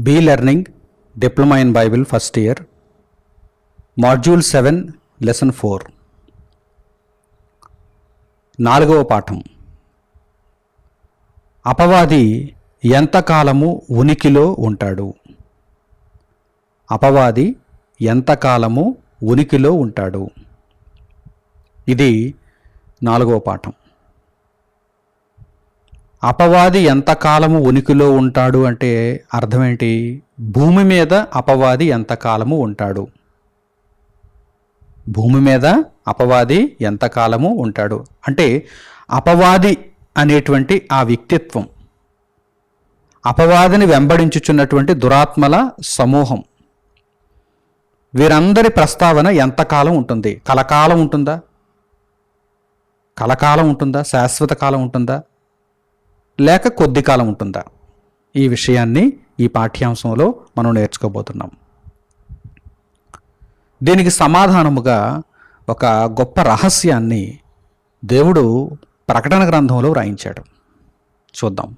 Be learning diploma in Bible first year module 7 lesson 4 4వ పాఠం. అపవాది ఎంతకాలము ఉనికిలో ఉంటాడు? అపవాది ఎంతకాలము ఉనికిలో ఉంటాడు? ఇది 4వ పాఠం. అపవాది ఎంతకాలము ఉనికిలో ఉంటాడు అంటే అర్థం ఏంటి? భూమి మీద అపవాది ఎంతకాలము ఉంటాడు? భూమి మీద అపవాది ఎంతకాలము ఉంటాడు అంటే అపవాది అనేటువంటి ఆ వ్యక్తిత్వం, అపవాదిని వెంబడించుచున్నటువంటి దురాత్మల సమూహం, వీరందరి ప్రస్తావన ఎంతకాలం ఉంటుంది? కలకాలం ఉంటుందా? కలకాలం ఉంటుందా? శాశ్వత కాలం ఉంటుందా? లేక కొద్ది కాలం ఉంటుందా? ఈ విషయాన్ని ఈ పాఠ్యాంశంలో మనం నేర్చుకోబోతున్నాం. దీనికి సమాధానముగా ఒక గొప్ప రహస్యాన్ని దేవుడు ప్రకటన గ్రంథంలో వ్రాయించాడు. చూద్దాం.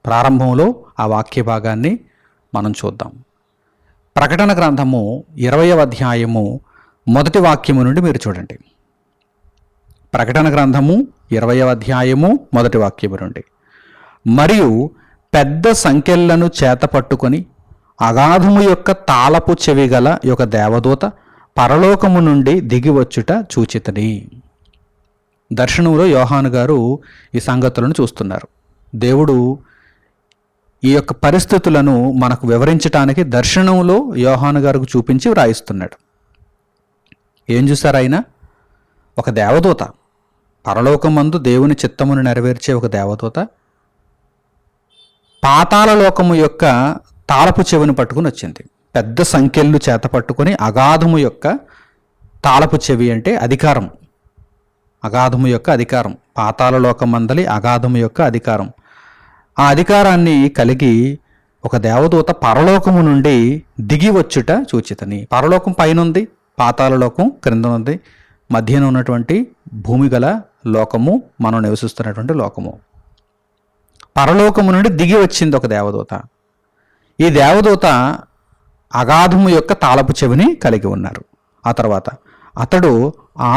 ప్రారంభంలో ఆ వాక్య భాగాన్ని మనం చూద్దాం. ప్రకటన గ్రంథము 20వ అధ్యాయము 1వ వాక్యము నుండి మీరు చూడండి. ప్రకటన గ్రంథము 20వ అధ్యాయము 1వ వాక్యము నుండి. మరియు పెద్ద సంకెళ్లను చేతపట్టుకొని అగాధము యొక్క తాళపు చెవి గల ఒక దేవదూత పరలోకము నుండి దిగివచ్చుట చూచితని. దర్శనంలో యోహాను గారు ఈ సంగతులను చూస్తున్నారు. దేవుడు ఈ యొక్క పరిస్థితులను మనకు వివరించడానికి దర్శనంలో యోహాను గారికి చూపించి వ్రాయిస్తున్నాడు. ఏం చూశారు ఆయన? ఒక దేవదూత, పరలోకమందు దేవుని చిత్తమును నెరవేర్చే ఒక దేవదూత పాతాళ లోకము యొక్క తాళపు చెవిని పట్టుకుని వచ్చింది. పెద్ద సంఖ్యలు చేత పట్టుకొని అగాధము యొక్క తాళపు చెవి అంటే అధికారం, అగాధము యొక్క అధికారం, పాతాళ లోకమందలి అగాధము యొక్క అధికారం. ఆ అధికారాన్ని కలిగి ఒక దేవదూత పరలోకము నుండి దిగి వచ్చుట చూచితని. పరలోకం పైన ఉంది, పాతాళ లోకం క్రింద ఉంది, మధ్యన ఉన్నటువంటి భూమి గల లోకము మనం నివసిస్తున్నటువంటి లోకము. పరలోకము నుండి దిగి వచ్చింది ఒక దేవదూత. ఈ దేవదూత అగాధము యొక్క తాళపు చెవిని కలిగి ఉన్నారు. ఆ తర్వాత అతడు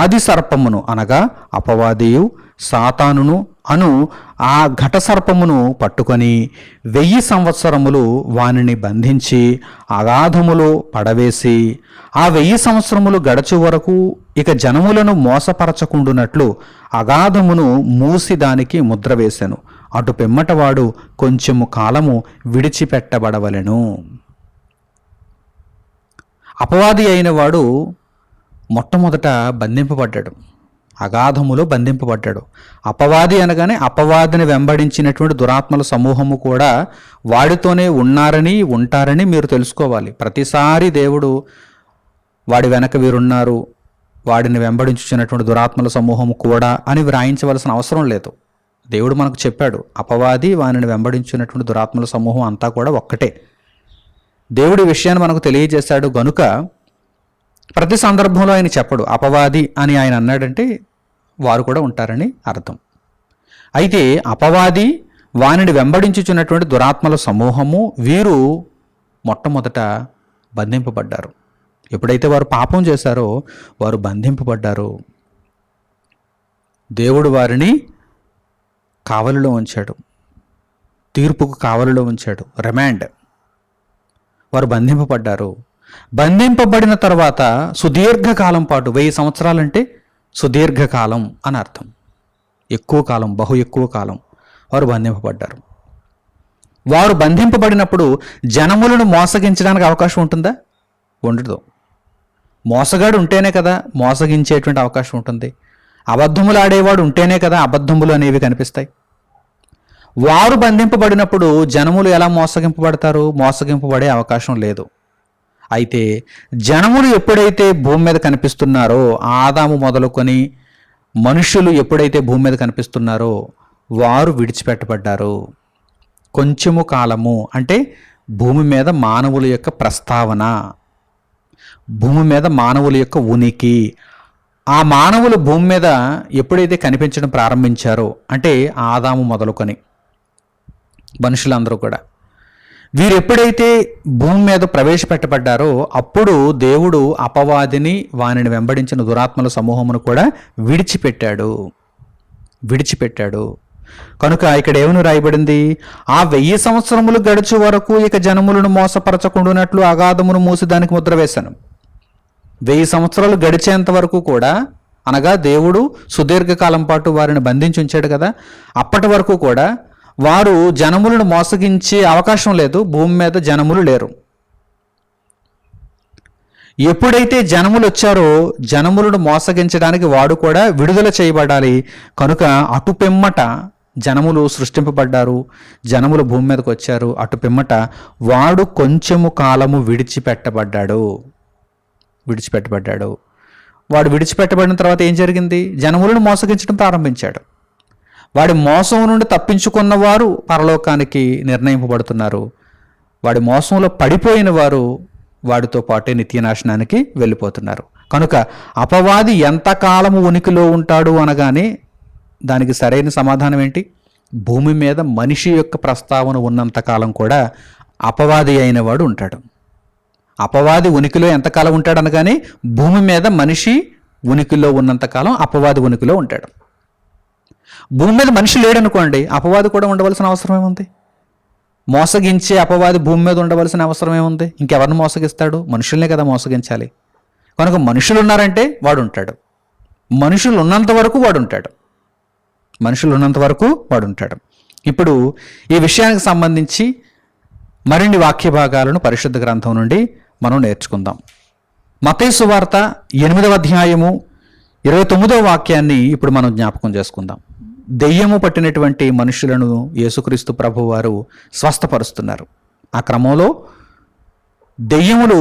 ఆది సర్పమును అనగా అపవాదియు సాతానును అను ఆ ఘట సర్పమును పట్టుకొని 1000 సంవత్సరములు వానిని బంధించి అగాధములో పడవేసి ఆ 1000 సంవత్సరములు గడచు వరకు ఇక జనములను మోసపరచకుండునట్లు అగాధమును మూసి దానికి ముద్ర వేసెను. అటు పిమ్మటవాడు కొంచెము కాలము విడిచిపెట్టబడవలెను. అపవాది అయిన వాడు మొట్టమొదట బంధింపబడ్డాడు, అగాధములో బంధింపబడ్డాడు. అపవాది అనగానే అపవాదిని వెంబడించినటువంటి దురాత్మల సమూహము కూడా వాడితోనే ఉన్నారని ఉంటారని మీరు తెలుసుకోవాలి. ప్రతిసారి దేవుడు వాడి వెనక వీరున్నారు, వాడిని వెంబడించుచున్నటువంటి దురాత్మల సమూహము కూడా అని వ్రాయించవలసిన అవసరం లేదు. దేవుడు మనకు చెప్పాడు, అపవాది వానిని వెంబడించినటువంటి దురాత్మల సమూహం అంతా కూడా ఒక్కటే. దేవుడి విషయాన్ని మనకు తెలియజేశాడు గనుక ప్రతి సందర్భంలో ఆయన చెప్పడు అపవాది అని. ఆయన అన్నాడంటే వారు కూడా ఉంటారని అర్థం. అయితే అపవాది వానిని వెంబడించుచున్నటువంటి దురాత్మల సమూహము వీరు మొట్టమొదట బంధింపబడ్డారు. ఎప్పుడైతే వారు పాపం చేశారో వారు బంధింపబడ్డారు. దేవుడు వారిని కావలిలో ఉంచాడు, తీర్పుకు కావలిలో ఉంచాడు, రిమాండ్. వారు బంధింపబడ్డారు. బంధింపబడిన తర్వాత సుదీర్ఘకాలం పాటు 1000 సంవత్సరాలంటే సుదీర్ఘకాలం అని అర్థం. ఎక్కువ కాలం, బహు ఎక్కువ కాలం వారు బంధింపబడ్డారు. వారు బంధింపబడినప్పుడు జనములను మోసగించడానికి అవకాశం ఉంటుందా? ఉండదు. మోసగాడు ఉంటేనే కదా మోసగించేటువంటి అవకాశం ఉంటుంది. అబద్ధములు ఆడేవాడు ఉంటేనే కదా అబద్ధములు అనేవి కనిపిస్తాయి. వారు బంధింపబడినప్పుడు జనములు ఎలా మోసగింపబడతారు? మోసగింపబడే అవకాశం లేదు. అయితే జనములు ఎప్పుడైతే భూమి మీద కనిపిస్తున్నారో, ఆదాము మొదలుకొని మనుషులు ఎప్పుడైతే భూమి మీద కనిపిస్తున్నారో వారు విడిచిపెట్టబడ్డారు. కొంచెము కాలము అంటే భూమి మీద మానవుల యొక్క ప్రస్తావన, భూమి మీద మానవుల యొక్క ఉనికి, ఆ మానవులు భూమి మీద ఎప్పుడైతే కనిపించడం ప్రారంభించారో అంటే ఆదాము మొదలుకొని మనుషులందరూ కూడా వీరు ఎప్పుడైతే భూమి మీద ప్రవేశపెట్టబడ్డారో అప్పుడు దేవుడు అపవాదిని వానిని వెంబడించిన దురాత్మల సమూహమును కూడా విడిచిపెట్టాడు. కనుక ఇక్కడ ఏమని రాయబడింది? ఆ 1000 సంవత్సరములు గడుచు వరకు ఇక జనములను మోసపరచకుండానట్లు అగాధమును మూసి దానికి ముద్ర వేశాను. 1000 సంవత్సరాలు గడిచేంత వరకు కూడా, అనగా దేవుడు సుదీర్ఘకాలం పాటు వారిని బంధించి ఉంచాడు కదా, అప్పటి వరకు కూడా వారు జనములను మోసగించే అవకాశం లేదు. భూమి మీద జనములు లేరు. ఎప్పుడైతే జనములు వచ్చారో జనములను మోసగించడానికి వాడు కూడా విడుదల చేయబడాలి. కనుక అటు పిమ్మట జనములు సృష్టింపబడ్డారు, జనములు భూమి మీదకి వచ్చారు. అటు పిమ్మట వాడు కొంచెము కాలము విడిచిపెట్టబడ్డాడు. వాడు విడిచిపెట్టబడిన తర్వాత ఏం జరిగింది? జనములను మోసగించడం ప్రారంభించాడు. వాడి మోసం నుండి తప్పించుకున్న వారు పరలోకానికి నిర్ణయింపబడుతున్నారు. వాడి మోసంలో పడిపోయిన వారు వాడితో పాటే నిత్యనాశనానికి వెళ్ళిపోతున్నారు. కనుక అపవాది ఎంతకాలము ఉనికిలో ఉంటాడు అనగానే దానికి సరైన సమాధానం ఏంటి? భూమి మీద మనిషి యొక్క ప్రస్తావన ఉన్నంతకాలం కూడా అపవాది అయిన వాడు ఉంటాడు. అపవాది ఉనికిలో ఎంతకాలం ఉంటాడు అనగానే భూమి మీద మనిషి ఉనికిలో ఉన్నంతకాలం అపవాది ఉనికిలో ఉంటాడు. భూమి మీద మనిషి లేడనుకోండి, అపవాది కూడా ఉండవలసిన అవసరం ఏముంది? మోసగించే అపవాది భూమి మీద ఉండవలసిన అవసరం ఏముంది? ఇంకెవరిని మోసగిస్తాడు? మనుషుల్నే కదా మోసగించాలి. కనుక మనుషులు ఉన్నారంటే వాడు ఉంటాడు. మనుషులు ఉన్నంత వరకు వాడు ఉంటాడు. ఇప్పుడు ఈ విషయానికి సంబంధించి మరిన్ని వాక్య భాగాలను పరిశుద్ధ గ్రంథం నుండి మనం నేర్చుకుందాం. మత్తయి సువార్త 8వ అధ్యాయము 29వ వాక్యాన్ని ఇప్పుడు మనం జ్ఞాపకం చేసుకుందాం. దెయ్యము పట్టినటువంటి మనుషులను యేసుక్రీస్తు ప్రభు వారు స్వస్థపరుస్తున్నారు. ఆ క్రమంలో దెయ్యములు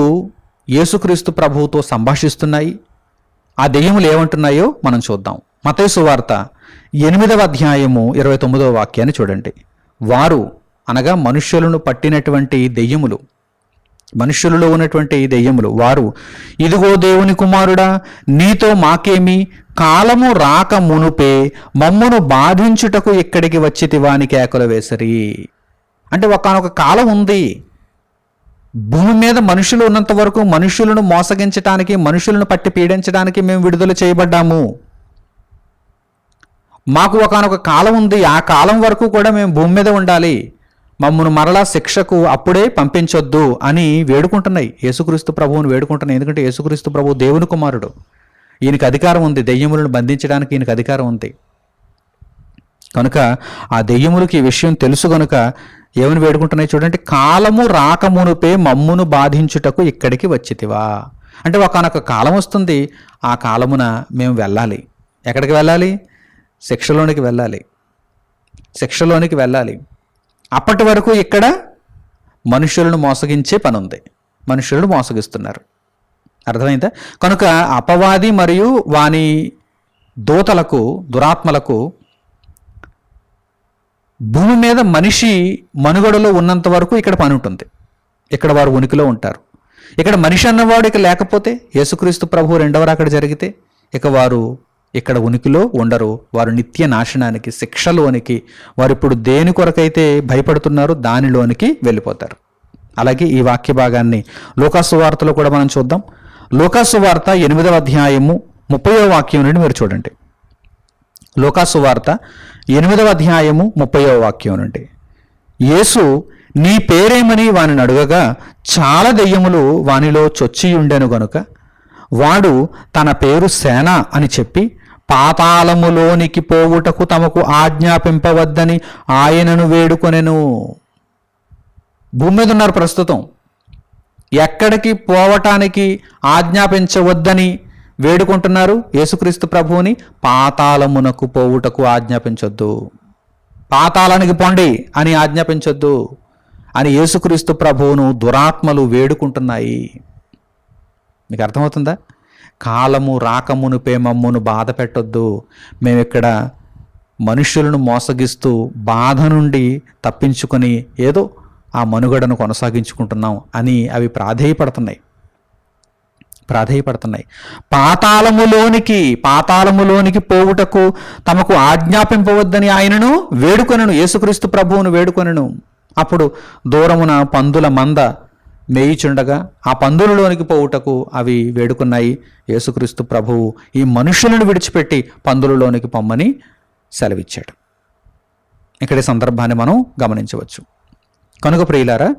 యేసుక్రీస్తు ప్రభువుతో సంభాషిస్తున్నాయి. ఆ దెయ్యములు ఏమంటున్నాయో మనం చూద్దాం. మత్తయి సువార్త 8వ అధ్యాయము 29వ వాక్యాన్ని చూడండి. వారు అనగా మనుష్యులను పట్టినటువంటి దెయ్యములు, మనుష్యులలో ఉన్నటువంటి దెయ్యములు, వారు, ఇదిగో దేవుని కుమారుడా, నీతో మాకేమి, కాలము రాక మునుపే మమ్మును బాధించుటకు ఇక్కడికి వచ్చితివా అని కేకలు వేసరి. అంటే ఒకానొక కాలం ఉంది, భూమి మీద మనుషులు ఉన్నంత వరకు మనుషులను మోసగించడానికి, మనుషులను పట్టి పీడించడానికి మేము విడుదల చేయబడ్డాము. మాకు ఒకానొక కాలం ఉంది, ఆ కాలం వరకు కూడా మేము భూమి మీద ఉండాలి, మమ్మను మరలా శిక్షకు అప్పుడే పంపించొద్దు అని వేడుకుంటున్నాయి. యేసుక్రీస్తు ప్రభువుని వేడుకుంటున్నాయి. ఎందుకంటే యేసుక్రీస్తు ప్రభువు దేవుని కుమారుడు, ఈయనకి అధికారం ఉంది, దెయ్యములను బంధించడానికి ఈయనకు అధికారం ఉంది. కనుక ఆ దెయ్యములకి ఈ విషయం తెలుసు కనుక ఏమని వేడుకుంటున్నాయి చూడండి. కాలము రాకమునుపే మమ్మును బాధించుటకు ఇక్కడికి వచ్చితివా. అంటే ఒకనొక కాలం వస్తుంది, ఆ కాలమున మేము వెళ్ళాలి. ఎక్కడికి వెళ్ళాలి? శిక్షలోనికి వెళ్ళాలి. అప్పటి వరకు ఇక్కడ మనుషులను మోసగించే పని ఉంది, మనుషులను మోసగిస్తున్నారు. అర్థమైందా? కనుక అపవాది మరియు వాని దూతలకు, దురాత్మలకు భూమి మీద మనిషి మనుగడలో ఉన్నంత వరకు ఇక్కడ పని ఉంటుంది. ఇక్కడ వారు ఉనికిలో ఉంటారు. ఇక్కడ మనిషి అన్నవాడు ఇక లేకపోతే, యేసుక్రీస్తు ప్రభు రెండవ రాకడ జరిగితే ఇక వారు ఇక్కడ ఉనికిలో ఉండరు. వారు నిత్య నాశనానికి, శిక్షలోనికి, వారు ఇప్పుడు దేని కొరకైతే భయపడుతున్నారో దానిలోనికి వెళ్ళిపోతారు. అలాగే ఈ వాక్య భాగాన్ని లూకాసు వార్తలో కూడా మనం చూద్దాం. లూకాసు వార్త 8వ అధ్యాయము 30వ వాక్యం నుండి మీరు చూడండి. లూకాసు వార్త 8వ అధ్యాయము 30వ వాక్యం నుండి. యేసు నీ పేరేమని వానిని అడుగగా చాలా దెయ్యములు వానిలో చొచ్చియుండెను గనుక వాడు తన పేరు సేన అని చెప్పి పాతాళములోనికి పోవుటకు తమకు ఆజ్ఞాపింపవద్దని ఆయనను వేడుకొనెను. భూమి మీద ఉన్నారు ప్రస్తుతం, ఎక్కడికి పోవటానికి ఆజ్ఞాపించవద్దని వేడుకుంటున్నారు యేసుక్రీస్తు ప్రభువుని? పాతాళమునకు పోవుటకు ఆజ్ఞాపించొద్దు, పాతాళానికి పొండి అని ఆజ్ఞాపించొద్దు అని యేసుక్రీస్తు ప్రభువును దురాత్మలు వేడుకుంటున్నాయి. మీకు అర్థమవుతుందా? కాలము రాకమునుపే మమ్మును బాధ పెట్టొద్దు, మేమిక్కడ మనుష్యులను మోసగిస్తూ బాధ నుండి తప్పించుకొని ఏదో ఆ మనుగడను కొనసాగించుకుంటున్నాం అని అవి ప్రాధేయపడుతున్నాయి. పాతాళములోనికి పోవుటకు తమకు ఆజ్ఞాపింపవద్దని ఆయనను వేడుకొనెను, యేసుక్రీస్తు ప్రభువును వేడుకొనెను. అప్పుడు దూరమున పందుల మంద మేయిచుండగా ఆ పందులలోనికి పోవుటకు అవి వేడుకున్నాయి. యేసుక్రీస్తు ప్రభువు ఈ మనుషులను విడిచిపెట్టి పందులలోనికి పొమ్మని సెలవిచ్చాడు. ఇక్కడ ఈ సందర్భాన్ని మనం గమనించవచ్చు. కనుక ప్రియులారా,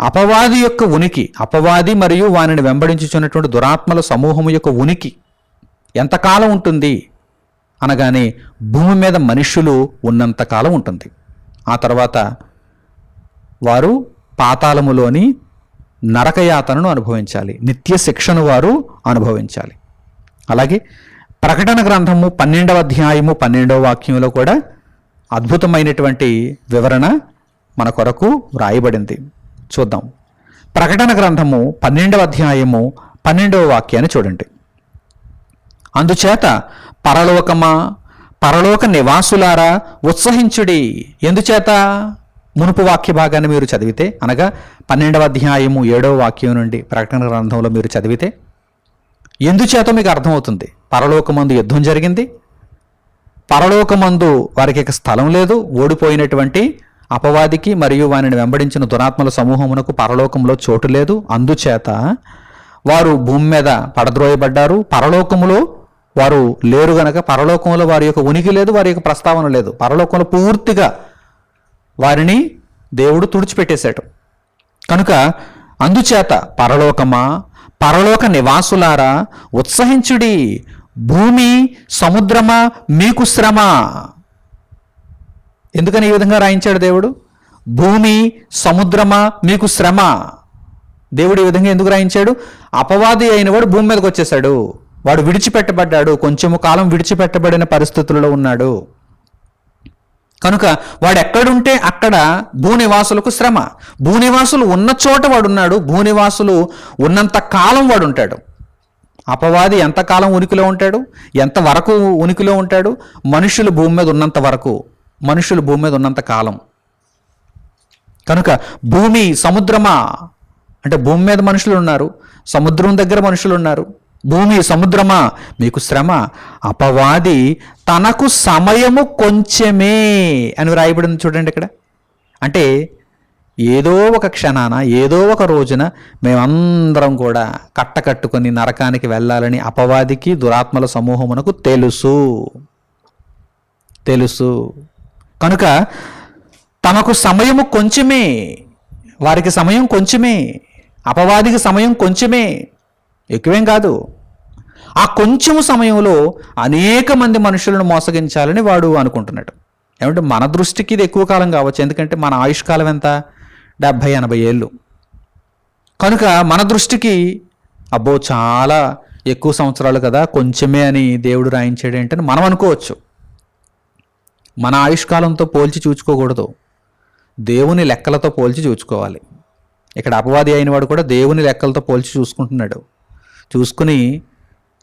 అపవాది యొక్క ఉనికి, అపవాది మరియు వానిని వెంబడించుచున్నటువంటి దురాత్మల సమూహము యొక్క ఉనికి ఎంతకాలం ఉంటుంది అనగానే భూమి మీద మనుష్యులు ఉన్నంతకాలం ఉంటుంది. ఆ తర్వాత వారు పాతాళములోని నరకయాతనను అనుభవించాలి, నిత్య శిక్షను వారు అనుభవించాలి. అలాగే ప్రకటన గ్రంథము 12వ అధ్యాయము 12వ వాక్యంలో కూడా అద్భుతమైనటువంటి వివరణ మన కొరకు వ్రాయబడింది. చూద్దాం. ప్రకటన గ్రంథము 12వ అధ్యాయము 12వ వాక్యాన్ని చూడండి. అందుచేత పరలోకమా, పరలోక నివాసులారా ఉత్సహించుడి. ఎందుచేత? మునుపు వాక్య భాగాన్ని మీరు చదివితే, అనగా 12వ అధ్యాయము 7వ వాక్యం నుండి ప్రకటన గ్రంథంలో మీరు చదివితే ఎందుచేత మీకు అర్థమవుతుంది. పరలోకమందు యుద్ధం జరిగింది, పరలోకమందు వారికి ఇక స్థలం లేదు. ఓడిపోయినటువంటి అపవాదికి మరియు వారిని వెంబడించిన దురాత్మల సమూహమునకు పరలోకంలో చోటు లేదు. అందుచేత వారు భూమి మీద పడద్రోయబడ్డారు. పరలోకములో వారు లేరు గనక పరలోకంలో వారి యొక్క ఉనికి లేదు, వారి యొక్క ప్రస్తావన లేదు. పరలోకంలో పూర్తిగా వారిని దేవుడు తుడిచిపెట్టేశాడు. కనుక అందుచేత పరలోకమా, పరలోక నివాసులారా ఉత్సహించుడి. భూమి సముద్రమా మీకు శ్రమ. ఎందుకని ఈ విధంగా రాయించాడు దేవుడు? భూమి సముద్రమా మీకు శ్రమ. దేవుడు ఈ విధంగా ఎందుకు రాయించాడు? అపవాది అయిన వాడు భూమి మీదకి వచ్చేసాడు, వాడు విడిచిపెట్టబడ్డాడు, కొంచెము కాలం విడిచిపెట్టబడిన పరిస్థితుల్లో ఉన్నాడు. కనుక వాడు ఎక్కడుంటే అక్కడ భూనివాసులకు శ్రమ. భూనివాసులు ఉన్న చోట వాడున్నాడు, భూనివాసులు ఉన్నంత కాలం వాడు ఉంటాడు. అపవాది ఎంతకాలం ఉనికిలో ఉంటాడు, ఎంతవరకు ఉనికిలో ఉంటాడు? మనుషులు భూమి మీద ఉన్నంత వరకు, మనుషులు భూమి మీద ఉన్నంత కాలం. కనుక భూమి సముద్రమా అంటే భూమి మీద మనుషులు ఉన్నారు, సముద్రం దగ్గర మనుషులు ఉన్నారు. భూమి సముద్రమా మీకు శ్రమ. అపవాది తనకు సమయము కొంచెమే అని వ్రాయబడింది చూడండి ఇక్కడ. అంటే ఏదో ఒక క్షణాన, ఏదో ఒక రోజున మేమందరం కూడా కట్టకట్టుకొని నరకానికి వెళ్ళాలని అపవాదికి, దురాత్మల సమూహమునకు తెలుసు. కనుక తమకు సమయము కొంచెమే, వారికి సమయం కొంచెమే, అపవాదికి సమయం కొంచెమే, ఎక్కువేం కాదు. ఆ కొంచెము సమయంలో అనేక మంది మనుషులను మోసగించాలని వాడు అనుకుంటున్నాడు. ఏమంటే మన దృష్టికి ఇది ఎక్కువ కాలం కావచ్చు, ఎందుకంటే మన ఆయుష్కాలం ఎంత? 70-80 ఏళ్ళు. కనుక మన దృష్టికి అబ్బో చాలా ఎక్కువ సంవత్సరాలు కదా, కొంచెమే అని దేవుడు రాయించాడు ఏంటని మనం అనుకోవచ్చు. మన ఆయుష్కాలంతో పోల్చి చూసుకోకూడదు, దేవుని లెక్కలతో పోల్చి చూసుకోవాలి. ఇక్కడ అపవాది అయిన వాడు కూడా దేవుని లెక్కలతో పోల్చి చూసుకుంటున్నాడు. చూసుకుని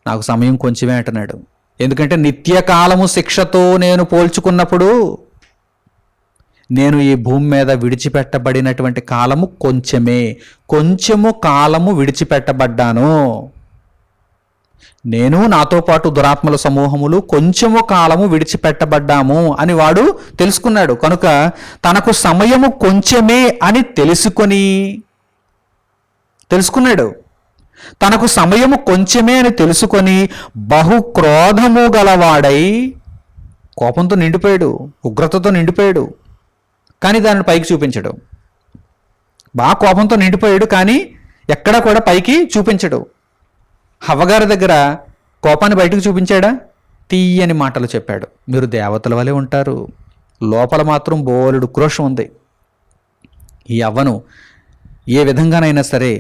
నాకు సమయం కొంచెమే అంటున్నాడు. ఎందుకంటే నిత్యకాలము శిక్షతో నేను పోల్చుకున్నప్పుడు నేను ఈ భూమి మీద విడిచిపెట్టబడినటువంటి కాలము కొంచెము కాలము విడిచిపెట్టబడ్డాను. నేను నాతో పాటు దురాత్మల సమూహములు కొంచెము కాలము విడిచిపెట్టబడ్డాము అని వాడు తెలుసుకున్నాడు. కనుక తనకు సమయము కొంచెమే అని తెలుసుకున్నాడు. తనకు సమయము కొంచెమే అని తెలుసుకొని బహు క్రోధము గలవాడై, కోపంతో నిండిపోయాడు, ఉగ్రతతో నిండిపోయాడు, కానీ దాన్ని పైకి చూపించడు. బాగా కోపంతో నిండిపోయాడు, కానీ ఎక్కడా కూడా పైకి చూపించడు. హవ్వగారి దగ్గర కోపాన్ని బయటకు చూపించాడా? తీయని మాటలు చెప్పాడు. మీరు దేవతల వలె ఉంటారు, లోపల మాత్రం బోలెడు క్రోషం ఉంది. ఈ అవ్వను ఏ విధంగానైనా సరే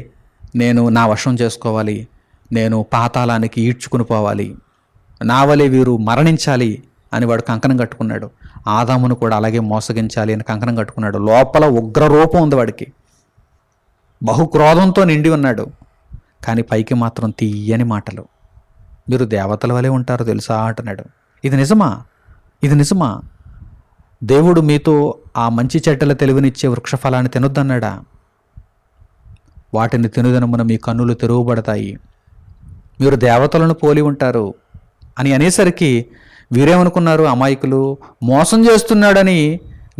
నేను నా వశం చేసుకోవాలి, నేను పాతాళానికి ఈడ్చుకుని పోవాలి, నా వలె వీరు మరణించాలి అని వాడు కంకణం కట్టుకున్నాడు. ఆదామును కూడా అలాగే మోసగించాలి అని కంకణం కట్టుకున్నాడు. లోపల ఉగ్ర రూపం ఉంది వాడికి, బహుక్రోధంతో నిండి ఉన్నాడు, కానీ పైకి మాత్రం తీయని మాటలు. మీరు దేవతల వలె ఉంటారు తెలుసా అంటున్నాడు. ఇది నిజమా? దేవుడు మీతో ఆ మంచి చెడ్డల తెలివినిచ్చే వృక్షఫలాన్ని తినొద్దన్నాడా? వాటిని తినుదనమున మీ కన్నులు తెరువబడతాయి, మీరు దేవతలను పోలి ఉంటారు అని అనేసరికి వీరేమనుకున్నారు? అమాయకులు, మోసం చేస్తున్నాడని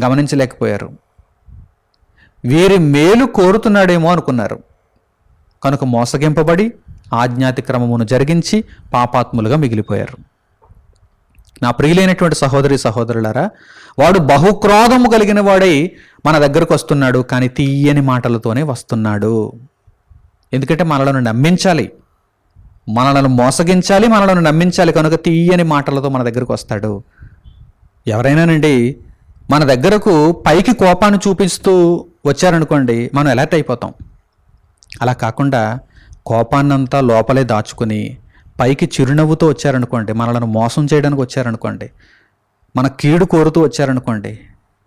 గమనించలేకపోయారు. వీరి మేలు కోరుతున్నాడేమో అనుకున్నారు. కనుక మోసగింపబడి ఆజ్ఞాతిక్రమమును జరిగించి పాపాత్ములుగా మిగిలిపోయారు. నా ప్రియులైనటువంటి సహోదరి సహోదరులారా, వాడు బహుక్రోధము కలిగిన వాడై మన దగ్గరకు వస్తున్నాడు, కానీ తీయని మాటలతోనే వస్తున్నాడు. ఎందుకంటే మనలను నమ్మించాలి, మనలను మోసగించాలి, మనలను నమ్మించాలి. కనుక తీయని మాటలతో మన దగ్గరకు వస్తాడు. ఎవరైనానండి మన దగ్గరకు పైకి కోపాన్ని చూపిస్తూ వచ్చారనుకోండి, మనం అలర్ట్ అయిపోతాం. అలా కాకుండా కోపాన్నంతా లోపలే దాచుకుని పైకి చిరునవ్వుతో వచ్చారనుకోండి, మనలను మోసం చేయడానికి వచ్చారనుకోండి, మన కీడు కోరుతూ వచ్చారనుకోండి,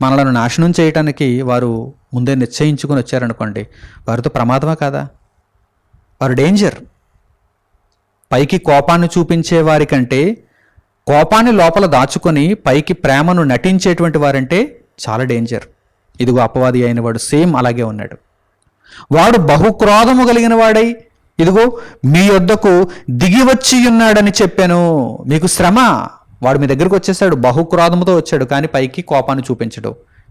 మనలను నాశనం చేయడానికి వారు ముందే నిశ్చయించుకొని వచ్చారనుకోండి, వారితో ప్రమాదమా కాదా? వారు డేంజర్. పైకి కోపాన్ని చూపించే వారి కంటే కోపాన్ని లోపల దాచుకొని పైకి ప్రేమను నటించేటువంటి వారంటే చాలా డేంజర్. ఇదిగో అపవాది అయిన వాడు సేమ్ అలాగే ఉన్నాడు. వాడు బహుక్రోధము కలిగిన వాడై ఇదిగో మీ యొద్దకు దిగి వచ్చి ఉన్నాడని చెప్పాను. మీకు శ్రమ. వాడు మీ దగ్గరకు వచ్చేసాడు, బహుక్రోధముతో వచ్చాడు, కానీ పైకి కోపాన్ని చూపించడు.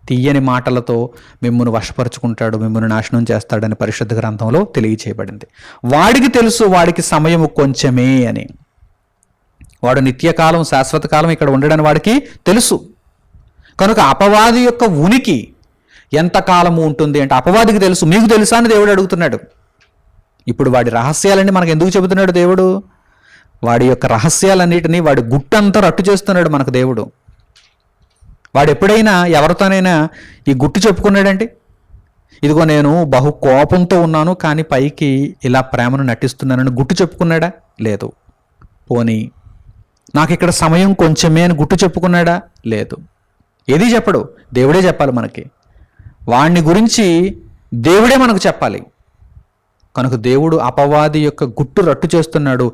తీయని మాటలతో మిమ్మును వశపరుచుకుంటాడు, మిమ్మును నాశనం చేస్తాడని పరిశుద్ధ గ్రంథంలో తెలియచేయబడింది. వాడికి తెలుసు వాడికి సమయము కొంచెమే అని. వాడు నిత్యకాలం శాశ్వత కాలం ఇక్కడ ఉండడని వాడికి తెలుసు. కనుక అపవాది యొక్క ఉనికి ఎంతకాలము ఉంటుంది అంటే అపవాదికి తెలుసు. మీకు తెలుసా అని దేవుడు అడుగుతున్నాడు. ఇప్పుడు వాడి రహస్యాలన్నీ మనకు ఎందుకు చెబుతున్నాడు దేవుడు? వాడి యొక్క రహస్యాలన్నిటినీ వాడి గుట్టంతా రట్టు చేస్తున్నాడు మనకు దేవుడు. వాడు ఎప్పుడైనా ఎవరితోనైనా ఈ గుట్టు చెప్పుకున్నాడంటే, ఇదిగో నేను బహు కోపంతో ఉన్నాను కానీ పైకి ఇలా ప్రేమను నటిస్తున్నానని గుట్టు చెప్పుకున్నాడా? లేదు. పోనీ నాకు ఇక్కడ సమయం కొంచెమే అని గుట్టు చెప్పుకున్నాడా? లేదు. ఏది చెప్పడు, దేవుడే చెప్పాలి మనకి. వాడిని గురించి దేవుడే మనకు చెప్పాలి. కనుక దేవుడు అపవాది యొక్క గుట్టు రట్టు చేస్తున్నాడు,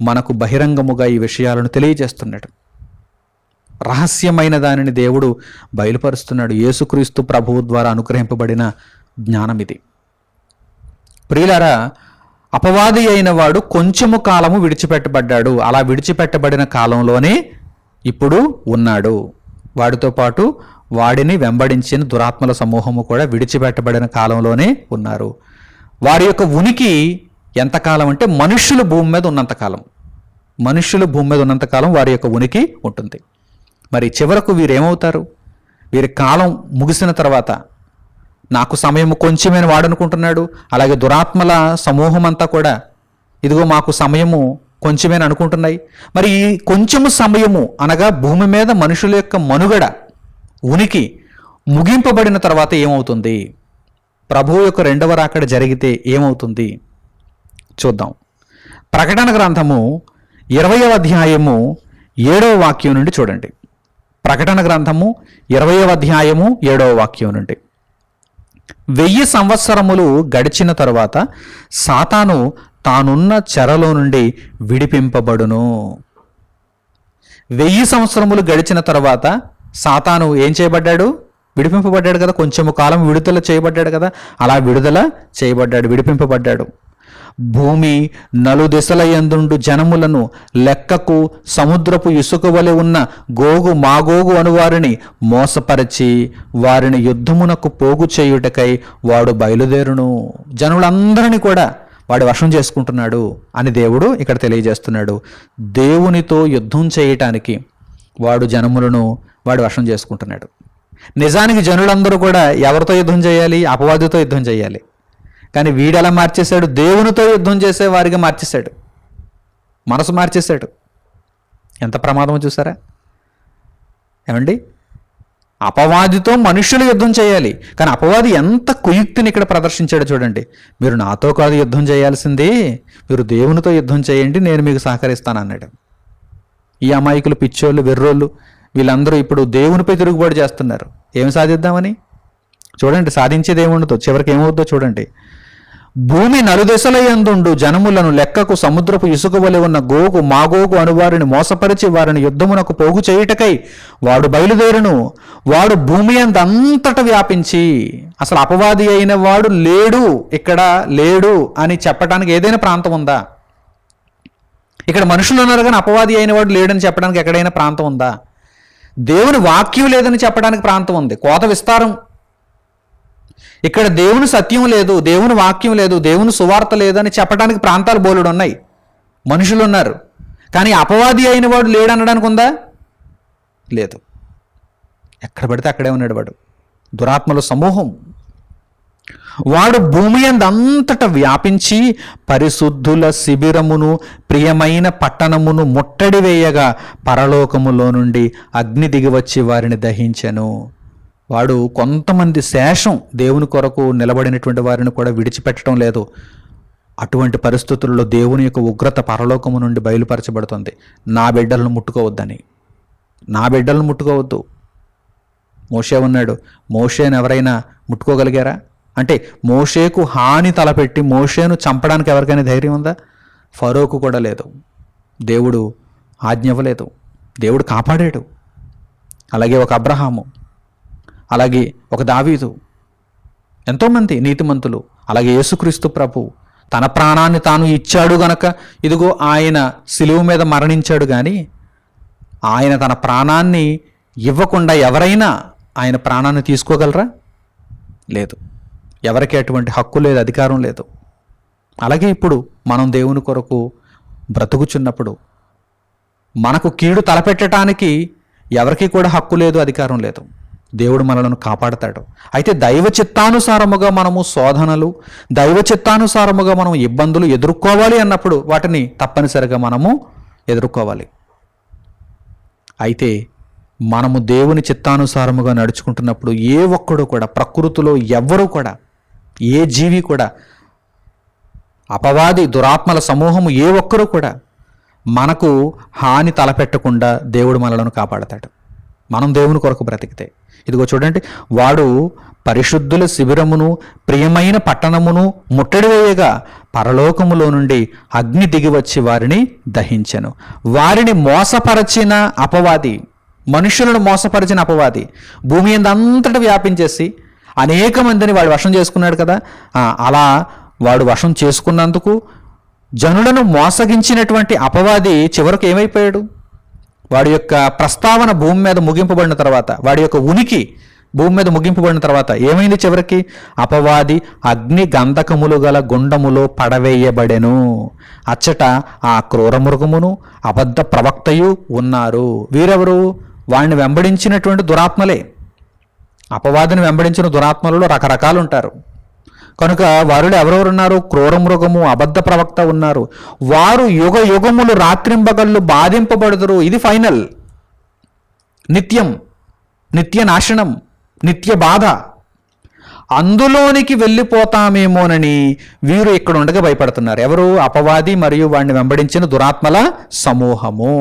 మనకు బహిరంగముగా ఈ విషయాలను తెలియజేస్తున్నాడు. రహస్యమైన దానిని దేవుడు బయలుపరుస్తున్నాడు. యేసుక్రీస్తు ప్రభువు ద్వారా అనుగ్రహింపబడిన జ్ఞానం ఇది. ప్రియులారా, అపవాది అయిన వాడు కొంచెము కాలము విడిచిపెట్టబడ్డాడు. అలా విడిచిపెట్టబడిన కాలంలోనే ఇప్పుడు ఉన్నాడు. వాడితో పాటు వాడిని వెంబడించిన దురాత్మల సమూహము కూడా విడిచిపెట్టబడిన కాలంలోనే ఉన్నారు. వారి యొక్క ఉనికి ఎంతకాలం అంటే మనుష్యులు భూమి మీద ఉన్నంతకాలం. మనుష్యులు భూమి మీద ఉన్నంతకాలం వారి యొక్క ఉనికి ఉంటుంది. మరి చివరకు వీరేమవుతారు? వీరి కాలం ముగిసిన తర్వాత నాకు సమయము కొంచెమేని వాడనుకుంటున్నాడు. అలాగే దురాత్మల సమూహం అంతా కూడా ఇదిగో మాకు సమయము కొంచెమేని అనుకుంటున్నాయి. మరి ఈ కొంచెము సమయము అనగా భూమి మీద మనుషుల యొక్క మనుగడ ఉనికి ముగింపబడిన తర్వాత ఏమవుతుంది? ప్రభువు యొక్క రెండవ రాకడ జరిగితే ఏమవుతుంది చూద్దాం. ప్రకటన గ్రంథము 20వ అధ్యాయము 7వ వాక్యం నుండి చూడండి. ప్రకటన గ్రంథము 20వ అధ్యాయము 7వ వాక్యం నుండి. 1000 సంవత్సరములు గడిచిన తరువాత సాతాను తానున్న చెరలో నుండి విడిపింపబడును. 1000 సంవత్సరములు గడిచిన తర్వాత సాతాను ఏం చేయబడ్డాడు? విడిపింపబడ్డాడు కదా. కొంచెము కాలం విడుదల చేయబడ్డాడు కదా. అలా విడుదల చేయబడ్డాడు, విడిపింపబడ్డాడు. భూమి నలుదిశల యందుండు జనములను లెక్కకు సముద్రపు ఇసుక వలె ఉన్న గోగు మాగోగు అనువారిని మోసపరచి వారిని యుద్ధమునకు పోగు చేయుటకై వాడు బయలుదేరును. జనులందరినీ కూడా వాడు వశం చేసుకుంటున్నాడు అని దేవుడు ఇక్కడ తెలియజేస్తున్నాడు. దేవునితో యుద్ధం చేయటానికి వాడు జనములను వాడు వశం చేసుకుంటున్నాడు. నిజానికి జనులందరూ కూడా ఎవరితో యుద్ధం చేయాలి? అపవాదితో యుద్ధం చేయాలి. కానీ వీడెలా మార్చేశాడు? దేవునితో యుద్ధం చేసే వారిగా మార్చేశాడు, మనసు మార్చేశాడు. ఎంత ప్రమాదమో చూసారా ఏమండి? అపవాదితో మనుషులు యుద్ధం చేయాలి, కానీ అపవాది ఎంత కుయుక్తిని ఇక్కడ ప్రదర్శించాడు చూడండి. మీరు నాతో కాదు యుద్ధం చేయాల్సింది, మీరు దేవునితో యుద్ధం చేయండి, నేను మీకు సహకరిస్తాను అన్నాడు. ఈ అమాయకులు, పిచ్చోళ్ళు, వెర్రోళ్ళు వీళ్ళందరూ ఇప్పుడు దేవునిపై తిరుగుబాటు చేస్తున్నారు. ఏమి సాధిద్దామని చూడండి. సాధించేది ఏముండదో, చివరికి ఏమవుద్దో చూడండి. భూమి నలుదెసల యందుండు జనములను లెక్కకు సముద్రపు ఇసుక వలె ఉన్న గోగు మాగోగు అనువారిని మోసపరిచి వారిని యుద్ధమునకు పోగు చేయుటకై వాడు బయలుదేరును. వాడు భూమి అంతట వ్యాపించి, అసలు అపవాది అయిన వాడు లేడు, ఇక్కడ లేడు అని చెప్పడానికి ఏదైనా ప్రాంతం ఉందా? ఇక్కడ మనుషులు ఉన్నారు కానీ అపవాది అయిన వాడు లేడని చెప్పడానికి ఎక్కడైనా ప్రాంతం ఉందా? దేవుని వాక్యం లేదని చెప్పడానికి ప్రాంతం ఉంది. కోత విస్తారం. ఇక్కడ దేవుని సత్యం లేదు, దేవుని వాక్యం లేదు, దేవుని సువార్త లేదు అని చెప్పడానికి ప్రాంతాలు బోలెడు ఉన్నాయి, మనుషులు ఉన్నారు. కానీ అపవాది అయిన వాడు లేడు అనడానికి ఉందా? లేదు. ఎక్కడ పడితే అక్కడే ఉన్నాడు వాడు, దురాత్మల సమూహం. వాడు భూమి అంతటా వ్యాపించి పరిశుద్ధుల శిబిరమును ప్రియమైన పట్టణమును ముట్టడి వేయగా పరలోకములో నుండి అగ్ని దిగివచ్చి వారిని దహించెను. వాడు కొంతమంది శేషం దేవుని కొరకు నిలబడినటువంటి వారిని కూడా విడిచిపెట్టడం లేదు. అటువంటి పరిస్థితుల్లో దేవుని యొక్క ఉగ్రత పరలోకము నుండి బయలుపరచబడుతుంది. నా బిడ్డలను ముట్టుకోవద్దని, నా బిడ్డలను ముట్టుకోవద్దు. మోషే ఉన్నాడు, మోషేను ఎవరైనా ముట్టుకోగలిగారా? అంటే మోషేకు హాని తలపెట్టి మోషేను చంపడానికి ఎవరికైనా ధైర్యం ఉందా? ఫరోకు కూడా లేదు. దేవుడు ఆజ్ఞ ఇవ్వలేదు, దేవుడు కాపాడాడు. అలాగే ఒక అబ్రహాము, అలాగే ఒక దావీదు, ఎంతోమంది నీతిమంతులు. అలాగే యేసుక్రీస్తు ప్రభు తన ప్రాణాన్ని తాను ఇచ్చాడు గనక ఇదిగో ఆయన సిలువ మీద మరణించాడు. కానీ ఆయన తన ప్రాణాన్ని ఇవ్వకుండా ఎవరైనా ఆయన ప్రాణాన్ని తీసుకోగలరా? లేదు. ఎవరికి అటువంటి హక్కు లేదు, అధికారం లేదు. అలాగే ఇప్పుడు మనం దేవుని కొరకు బ్రతుకుచున్నప్పుడు మనకు కీడు తలపెట్టడానికి ఎవరికి కూడా హక్కు లేదు, అధికారం లేదు. దేవుడు మనలను కాపాడతాడు. అయితే దైవ చిత్తానుసారముగా మనము శోధనలు, దైవ చిత్తానుసారముగా మనం ఇబ్బందులు ఎదుర్కోవాలి అన్నప్పుడు వాటిని తప్పనిసరిగా మనము ఎదుర్కోవాలి. అయితే మనము దేవుని చిత్తానుసారముగా నడుచుకుంటున్నప్పుడు ఏ ఒక్కడు కూడా, ప్రకృతిలో ఎవ్వరూ కూడా, ఏ జీవి కూడా, అపవాది దురాత్మల సమూహము ఏ ఒక్కరూ కూడా మనకు హాని తలపెట్టకుండా దేవుడు మనలను కాపాడతాడు, మనం దేవుని కొరకు బ్రతికితే. ఇదిగో చూడండి, వాడు పరిశుద్ధుల శిబిరమును ప్రియమైన పట్టణమును ముట్టడి వేయగా పరలోకములో నుండి అగ్ని దిగివచ్చి వారిని దహించెను. వారిని మోసపరచిన అపవాది, మనుషులను మోసపరిచిన అపవాది భూమి అంతటా వ్యాపించేసి అనేక మందిని వాడు వశం చేసుకున్నాడు కదా. అలా వాడు వశం చేసుకున్నందుకు జనులను మోసగించినటువంటి అపవాది చివరకు ఏమైపోయాడు? వాడి యొక్క ప్రస్తావన భూమి మీద ముగింపబడిన తర్వాత, వాడి యొక్క ఉనికి భూమి మీద ముగింపబడిన తర్వాత ఏమైంది? చివరికి అపవాది అగ్ని గంధకములు గల గుండములో పడవేయబడెను. అచ్చట ఆ క్రూర మృగమును అబద్ధ ప్రవక్తయు ఉన్నారు. వీరెవరు? వాడిని వెంబడించినటువంటి దురాత్మలే. అపవాదిని వెంబడించిన దురాత్మలలో రకరకాలు ఉంటారు కనుక వారిలో ఎవరెవరున్నారు? క్రూర మృగము, అబద్ధ ప్రవక్త ఉన్నారు. వారు యుగ యుగములు రాత్రింబగళ్ళు బాధింపబడుదురు. ఇది ఫైనల్, నిత్యం, నిత్య నాశనం, నిత్య బాధ. అందులోనికి వెళ్ళిపోతామేమోనని వీరు ఇక్కడ ఉండగా భయపడుతున్నారు. ఎవరు? అపవాది మరియు వాడిని వెంబడించిన దురాత్మల సమూహము.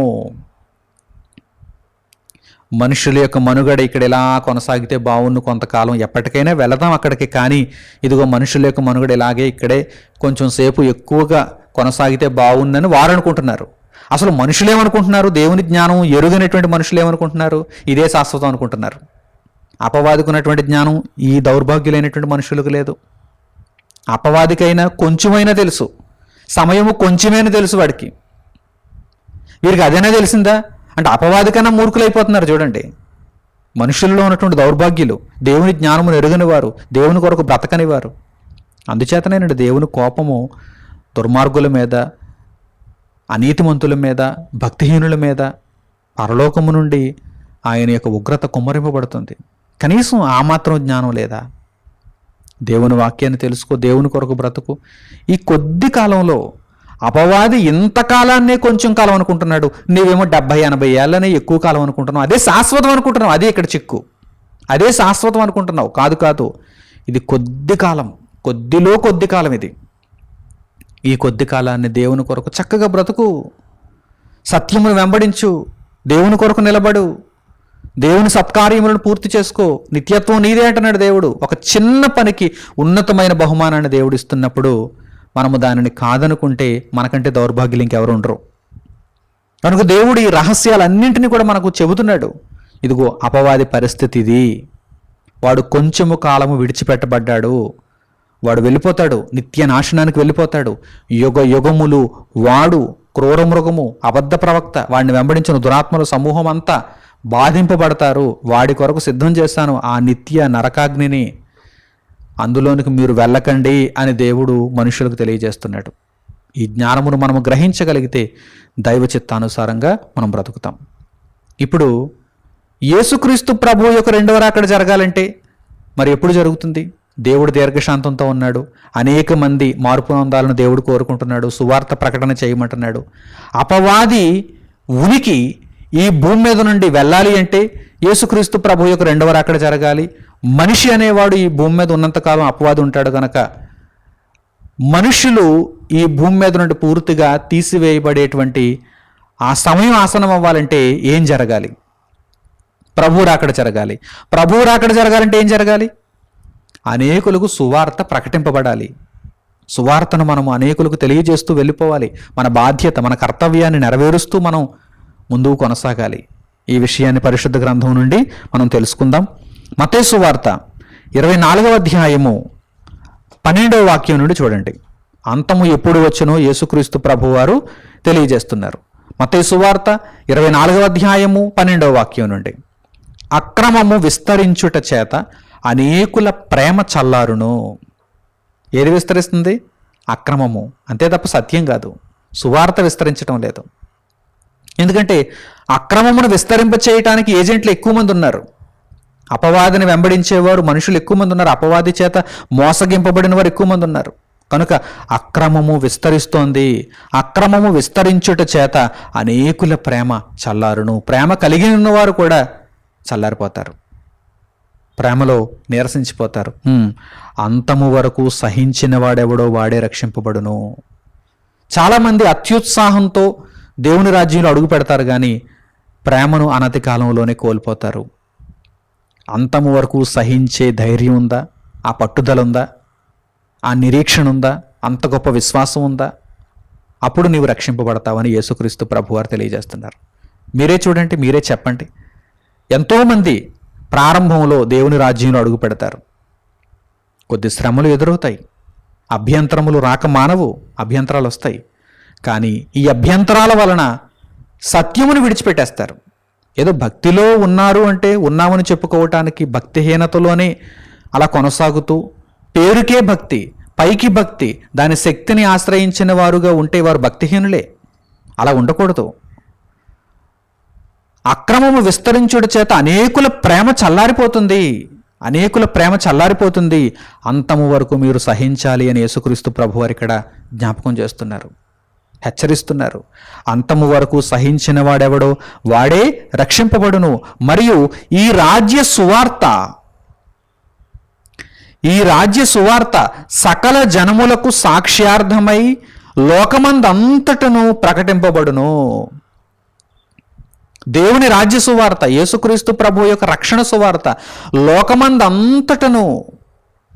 మనుషుల యొక్క మనుగడ ఇక్కడ ఇలా కొనసాగితే బాగుండు కొంతకాలం, ఎప్పటికైనా వెళదాం అక్కడికి. కానీ ఇదిగో మనుషుల యొక్క మనుగడ ఇలాగే ఇక్కడే కొంచెం సేపు ఎక్కువగా కొనసాగితే బాగుందని వారు అనుకుంటున్నారు. అసలు మనుషులు ఏమనుకుంటున్నారు? దేవుని జ్ఞానం ఎరుగనటువంటి మనుషులు ఏమనుకుంటున్నారు? ఇదే శాశ్వతం అనుకుంటున్నారు. అపవాదికి ఉన్నటువంటి జ్ఞానం ఈ దౌర్భాగ్యులైనటువంటి మనుషులకు లేదు. అపవాదికైనా కొంచెమైనా తెలుసు, సమయము కొంచెమైనా తెలుసు వాడికి. వీరికి అదేనా తెలిసిందా? అంటే అపవాది కన్నా మూర్ఖులైపోతున్నారు. చూడండి, మనుషుల్లో ఉన్నటువంటి దౌర్భాగ్యులు, దేవుని జ్ఞానమును ఎరుగని వారు, దేవుని కొరకు బ్రతకని వారు. అందుచేతనేనండి దేవుని కోపము దుర్మార్గుల మీద, అనీతిమంతుల మీద, భక్తిహీనుల మీద పరలోకము నుండి ఆయన యొక్క ఉగ్రత కుమ్మరింపబడుతుంది. కనీసం ఆ మాత్రం జ్ఞానం లేదా? దేవుని వాక్యాన్ని తెలుసుకో, దేవుని కొరకు బ్రతుకు. ఈ కొద్ది కాలంలో అపవాది ఇంతకాలాన్నే కొంచెం కాలం అనుకుంటున్నాడు, నీవేమో 70-80 ఏళ్ళనే ఎక్కువ కాలం అనుకుంటున్నావు, అదే శాశ్వతం అనుకుంటున్నావు. అదే ఇక్కడ చిక్కు, అదే శాశ్వతం అనుకుంటున్నావు. కాదు కాదు, ఇది కొద్ది కాలం, కొద్దిలో కొద్ది కాలం ఇది. ఈ కొద్ది కాలాన్ని దేవుని కొరకు చక్కగా బ్రతుకు, సత్యమును వెంబడించు, దేవుని కొరకు నిలబడు, దేవుని సత్కార్యములను పూర్తి చేసుకో. నిత్యత్వం నీదే అంటున్నాడు దేవుడు. ఒక చిన్న పనికి ఉన్నతమైన బహుమానాన్ని దేవుడు ఇస్తున్నప్పుడు మనము దానిని కాదనుకుంటే మనకంటే దౌర్భాగ్యులు ఇంకెవరు ఉండరు. కనుక దేవుడు ఈ రహస్యాలన్నింటినీ కూడా మనకు చెబుతున్నాడు. ఇదిగో అపవాది పరిస్థితి ఇది. వాడు కొంచెము కాలము విడిచిపెట్టబడ్డాడు, వాడు వెళ్ళిపోతాడు, నిత్య నాశనానికి వెళ్ళిపోతాడు. యుగ యుగములు వాడు, క్రూర మృగము, అబద్ధ ప్రవక్త, వాడిని వెంబడించిన దురాత్మల సమూహం అంతా బాధింపబడతారు. వాడి కొరకు సిద్ధం చేస్తాను ఆ నిత్య నరకాగ్నిని, అందులోనికి మీరు వెళ్ళకండి అని దేవుడు మనుషులకు తెలియజేస్తున్నాడు. ఈ జ్ఞానమును మనము గ్రహించగలిగితే దైవ చిత్తానుసారంగా మనం బ్రతుకుతాం. ఇప్పుడు యేసుక్రీస్తు ప్రభువు యొక్క రెండవ రాకడ జరగాలంటే మరి ఎప్పుడు జరుగుతుంది? దేవుడు దీర్ఘశాంతంతో ఉన్నాడు. అనేక మంది మార్పు నొందాలను దేవుడు కోరుకుంటున్నాడు. సువార్త ప్రకటన చేయమంటున్నాడు. అపవాది ఉనికి ఈ భూమి మీద నుండి వెళ్ళాలి అంటే యేసుక్రీస్తు ప్రభు యొక్క రెండవ రాకడ జరగాలి. మనిషి అనేవాడు ఈ భూమి మీద ఉన్నంతకాలం అపవాది ఉంటాడు కనుక మనుషులు ఈ భూమి మీద నుండి పూర్తిగా తీసివేయబడేటువంటి ఆ సమయం ఆసనం అవ్వాలంటే ఏం జరగాలి? ప్రభు రాకడ జరగాలి. ప్రభు రాకడ జరగాలంటే ఏం జరగాలి? అనేకులకు సువార్త ప్రకటింపబడాలి. సువార్తను మనము అనేకులకు తెలియజేస్తూ వెళ్ళిపోవాలి. మన బాధ్యత, మన కర్తవ్యాన్ని నెరవేరుస్తూ మనం ముందుకు కొనసాగాలి. ఈ విషయాన్ని పరిశుద్ధ గ్రంథం నుండి మనం తెలుసుకుందాం. మత్తయి సువార్త 24వ అధ్యాయము 12వ వాక్యం నుండి చూడండి. అంతము ఎప్పుడు వచ్చునో యేసుక్రీస్తు ప్రభువారు తెలియజేస్తున్నారు. మత్తయి సువార్త 24వ అధ్యాయము 12వ వాక్యం నుండి, అక్రమము విస్తరించుట చేత అనేకుల ప్రేమ చల్లారును. ఏది విస్తరిస్తుంది? అక్రమము. అంతే తప్ప సత్యం కాదు. సువార్త విస్తరించడం లేదు. ఎందుకంటే అక్రమమును విస్తరింప చేయటానికి ఏజెంట్లు ఎక్కువ మంది ఉన్నారు. అపవాదిని వెంబడించేవారు మనుషులు ఎక్కువ మంది ఉన్నారు. అపవాది చేత మోసగింపబడిన వారు ఎక్కువ మంది ఉన్నారు. కనుక అక్రమము విస్తరిస్తోంది. అక్రమము విస్తరించుట చేత అనేకుల ప్రేమ చల్లారును. ప్రేమ కలిగి ఉన్నవారు కూడా చల్లారిపోతారు, ప్రేమలో నీరసించిపోతారు. అంతము వరకు సహించిన వాడెవడో వాడే రక్షింపబడును. చాలామంది అత్యుత్సాహంతో దేవుని రాజ్యంలో అడుగు పెడతారు, కానీ ప్రేమను అనతి కాలంలోనే కోల్పోతారు. అంతము వరకు సహించే ధైర్యం ఉందా? ఆ పట్టుదల ఉందా? ఆ నిరీక్షణ ఉందా? అంత గొప్ప విశ్వాసం ఉందా? అప్పుడు నీవు రక్షింపబడతావని యేసుక్రీస్తు ప్రభువారు తెలియజేస్తున్నారు. మీరే చూడండి, మీరే చెప్పండి. ఎంతోమంది ప్రారంభంలో దేవుని రాజ్యంలో అడుగు పెడతారు. కొద్ది శ్రమలు ఎదురవుతాయి, అభ్యంతరములు రాక మానవు, అభ్యంతరాలు వస్తాయి. కానీ ఈ అభ్యంతరాల వలన సత్యమును విడిచిపెట్టేస్తారు. ఏదో భక్తిలో ఉన్నారు అంటే ఉన్నామని చెప్పుకోవటానికి భక్తిహీనతలోనే అలా కొనసాగుతూ పేరుకే భక్తి, పైకి భక్తి, దాని శక్తిని ఆశ్రయించిన వారుగా ఉంటే వారు భక్తిహీనులే. అలా ఉండకూడదు. అక్రమము విస్తరించుట చేత అనేకుల ప్రేమ చల్లారిపోతుంది. అనేకుల ప్రేమ చల్లారిపోతుంది. అంతము వరకు మీరు సహించాలి అని యేసుక్రీస్తు ప్రభువారు ఇక్కడ జ్ఞాపకం చేస్తున్నారు, హెచ్చరిస్తున్నారు. అంతము వరకు సహించిన వాడెవడో వాడే రక్షింపబడును. మరియు ఈ రాజ్య సువార్త సకల జనములకు సాక్ష్యార్థమై లోకమందంతటను ప్రకటింపబడును. దేవుని రాజ్య సువార్త, యేసుక్రీస్తు ప్రభు యొక్క రక్షణ సువార్త లోకమందంతటను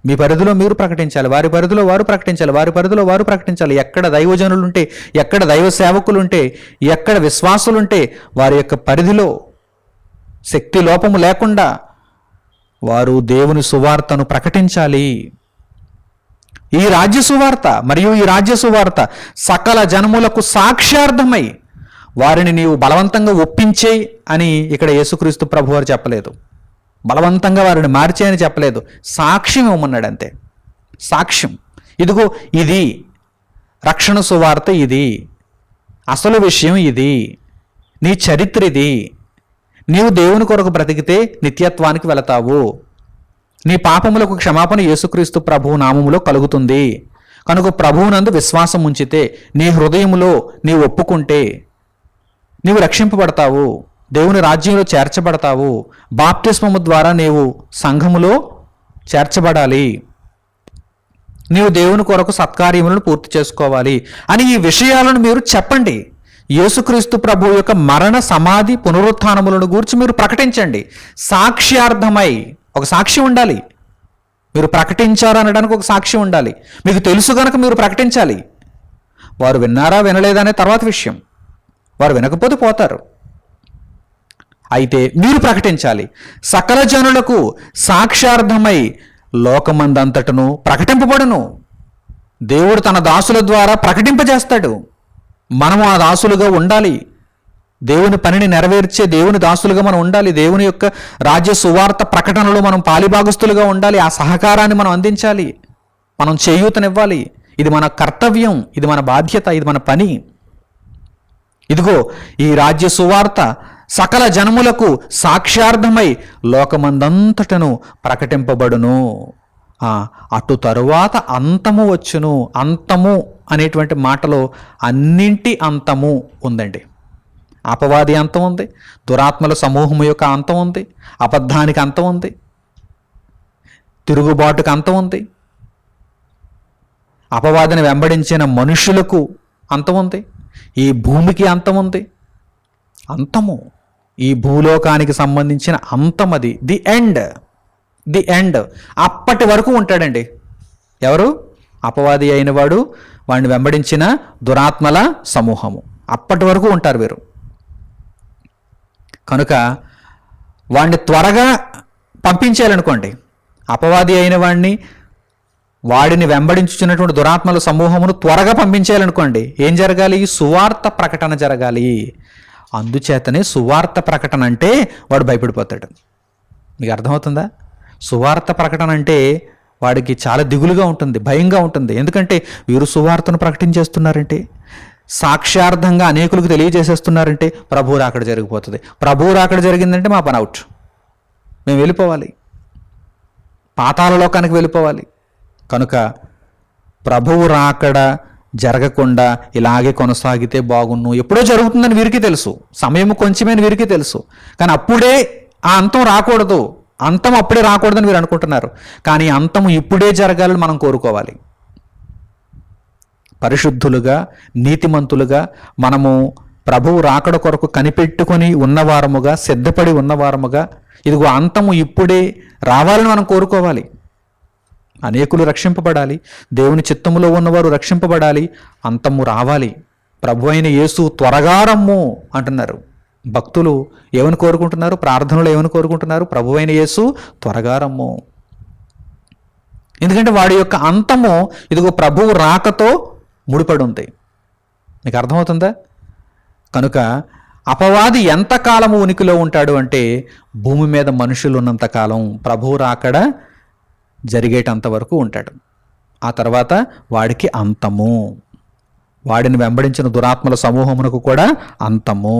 మీ పరిధిలో మీరు ప్రకటించాలి, వారి పరిధిలో వారు ప్రకటించాలి, వారి పరిధిలో వారు ప్రకటించాలి. ఎక్కడ దైవజనులుంటే, ఎక్కడ దైవ సేవకులుంటే, ఎక్కడ విశ్వాసులుంటే వారి యొక్క పరిధిలో శక్తి లోపము లేకుండా వారు దేవుని సువార్తను ప్రకటించాలి. ఈ రాజ్య సువార్త మరియు ఈ రాజ్య సువార్త సకల జనములకు సాక్ష్యార్థమై, వారిని నీవు బలవంతంగా ఒప్పించే అని ఇక్కడ యేసుక్రీస్తు ప్రభువారు చెప్పలేదు. బలవంతంగా వారిని మార్చే అని చెప్పలేదు. సాక్ష్యం ఇవ్వమన్నాడు అంతే. సాక్ష్యం, ఇదిగో ఇది రక్షణ సువార్త, ఇది అసలు విషయం, ఇది నీ చరిత్ర, ఇది నీవు దేవుని కొరకు బ్రతికితే నిత్యత్వానికి వెళతావు, నీ పాపములకు క్షమాపణ యేసుక్రీస్తు ప్రభువు నామములో కలుగుతుంది. కనుక ప్రభువునందు విశ్వాసం ఉంచితే, నీ హృదయములో నీవు ఒప్పుకుంటే నీవు రక్షింపబడతావు, దేవుని రాజ్యంలో చేర్చబడతావు. బాప్తిస్మము ద్వారా నీవు సంఘములో చేర్చబడాలి, నీవు దేవుని కొరకు సత్కార్యములను పూర్తి చేసుకోవాలి అని ఈ విషయాలను మీరు చెప్పండి. యేసుక్రీస్తు ప్రభు యొక్క మరణ, సమాధి, పునరుత్థానములను గూర్చి మీరు ప్రకటించండి. సాక్ష్యార్థమై, ఒక సాక్ష్యం ఉండాలి. మీరు ప్రకటించారు అనడానికి ఒక సాక్ష్యం ఉండాలి. మీకు తెలుసు కనుక మీరు ప్రకటించాలి. వారు విన్నారా వినలేదా అనే తర్వాత విషయం. వారు వినకపోతే పోతారు. అయితే మీరు ప్రకటించాలి. సకల జనులకు సాక్ష్యార్థమై లోకమందంతటను ప్రకటింపబడును. దేవుడు తన దాసుల ద్వారా ప్రకటింపజేస్తాడు. మనము ఆ దాసులుగా ఉండాలి. దేవుని పనిని నెరవేర్చే దేవుని దాసులుగా మనం ఉండాలి. దేవుని యొక్క రాజ్య సువార్త ప్రకటనలో మనం పాలిభాగస్తులుగా ఉండాలి. ఆ సహకారాన్ని మనం అందించాలి, మనం చేయూతనివ్వాలి. ఇది మన కర్తవ్యం, ఇది మన బాధ్యత, ఇది మన పని. ఇదిగో ఈ రాజ్య సువార్త సకల జనములకు సాక్ష్యార్థమై లోకమందంతటను ప్రకటింపబడును. అటు తరువాత అంతము వచ్చును. అంతము అనేటువంటి మాటలో అన్నింటి అంతము ఉందండి. అపవాది అంతం ఉంది, దురాత్మల సమూహం యొక్క అంతం ఉంది, అబద్ధానికి అంతం ఉంది, తిరుగుబాటుకు అంతం ఉంది, అపవాదిని వెంబడించిన మనుషులకు అంతం ఉంది, ఈ భూమికి అంతం ఉంది. అంతము ఈ భూలోకానికి సంబంధించిన అంతం, అది ది ఎండ్. అప్పటి వరకు ఉంటాడండి. ఎవరు? అపవాది అయిన వాడు, వాడిని వెంబడించిన దురాత్మల సమూహము. అప్పటి వరకు ఉంటారు వీరు. కనుక వాడిని త్వరగా పంపించేయాలనుకోండి. అపవాది అయిన వాడిని వెంబడించుచున్నటువంటి దురాత్మల సమూహమును త్వరగా పంపించేయాలనుకోండి. ఏం జరగాలి? సువార్త ప్రకటన జరగాలి. అందుచేతనే సువార్త ప్రకటన అంటే వాడు భయపడిపోతాడు. మీకు అర్థమవుతుందా? సువార్త ప్రకటన అంటే వాడికి చాలా దిగులుగా ఉంటుంది, భయంగా ఉంటుంది. ఎందుకంటే వీరు సువార్తను ప్రకటించేస్తున్నారంటే, సాక్ష్యార్థంగా అనేకులకు తెలియజేసేస్తున్నారంటే ప్రభువు రాకడ జరిగిపోతుంది. ప్రభువు రాకడ జరిగిందంటే మా పని అవుట్, మేము వెళ్ళిపోవాలి, పాతాళ లోకానికి వెళ్ళిపోవాలి. కనుక ప్రభువు రాకడ జరగకుండా ఇలాగే కొనసాగితే బాగున్ను. ఎప్పుడో జరుగుతుందని వీరికి తెలుసు, సమయం కొంచెమని వీరికి తెలుసు. కానీ అప్పుడే ఆ అంతం రాకూడదు, అంతం అప్పుడే రాకూడదని వీరు అనుకుంటున్నారు. కానీ అంతం ఇప్పుడే జరగాలని మనం కోరుకోవాలి. పరిశుద్ధులుగా, నీతిమంతులుగా మనము ప్రభువు రాకడ కొరకు కనిపెట్టుకొని ఉన్నవారముగా, సిద్ధపడి ఉన్నవారముగా, ఇదిగో అంతము ఇప్పుడే రావాలని మనం కోరుకోవాలి. అనేకులు రక్షింపబడాలి, దేవుని చిత్తములో ఉన్నవారు రక్షింపబడాలి, అంతము రావాలి. ప్రభు అయిన యేసు త్వరగా రమ్ము అంటున్నారు. భక్తులు ఏమని కోరుకుంటున్నారు? ప్రార్థనలు ఏమని కోరుకుంటున్నారు? ప్రభు అయిన యేసు త్వరగా రమ్ము. ఎందుకంటే వాడి యొక్క అంతము ఇదిగో ప్రభువు రాకతో ముడిపడి ఉంది. మీకు అర్థమవుతుందా? కనుక అపవాది ఎంతకాలము ఉనికిలో ఉంటాడు అంటే, భూమి మీద మనుషులు ఉన్నంతకాలం ప్రభువు రాకడ జరిగేటంత వరకు ఉంటాడు. ఆ తర్వాత వాడికి అంతము, వాడిని వెంబడించిన దురాత్మల సమూహమునకు కూడా అంతము.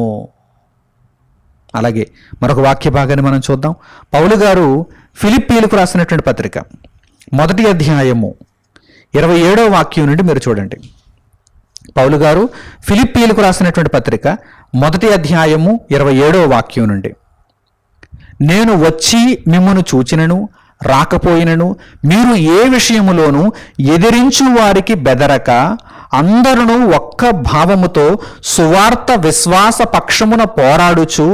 అలాగే మరొక వాక్య భాగాన్ని మనం చూద్దాం. పౌలు గారు ఫిలిప్పీలకు రాసినటువంటి పత్రిక 1వ అధ్యాయము 27వ వాక్యం నుండి మీరు చూడండి. పౌలు గారు ఫిలిప్పీలకు రాసినటువంటి పత్రిక 1వ అధ్యాయము 27వ వాక్యం నుండి, నేను వచ్చి మిమ్మును చూచినను రాకపోయినను మీరు ఏ విషయములోనూ ఎదిరించు వారికి బెదరక అందరూ ఒక్క భావముతో సువార్త విశ్వాస పక్షమున పోరాడుచు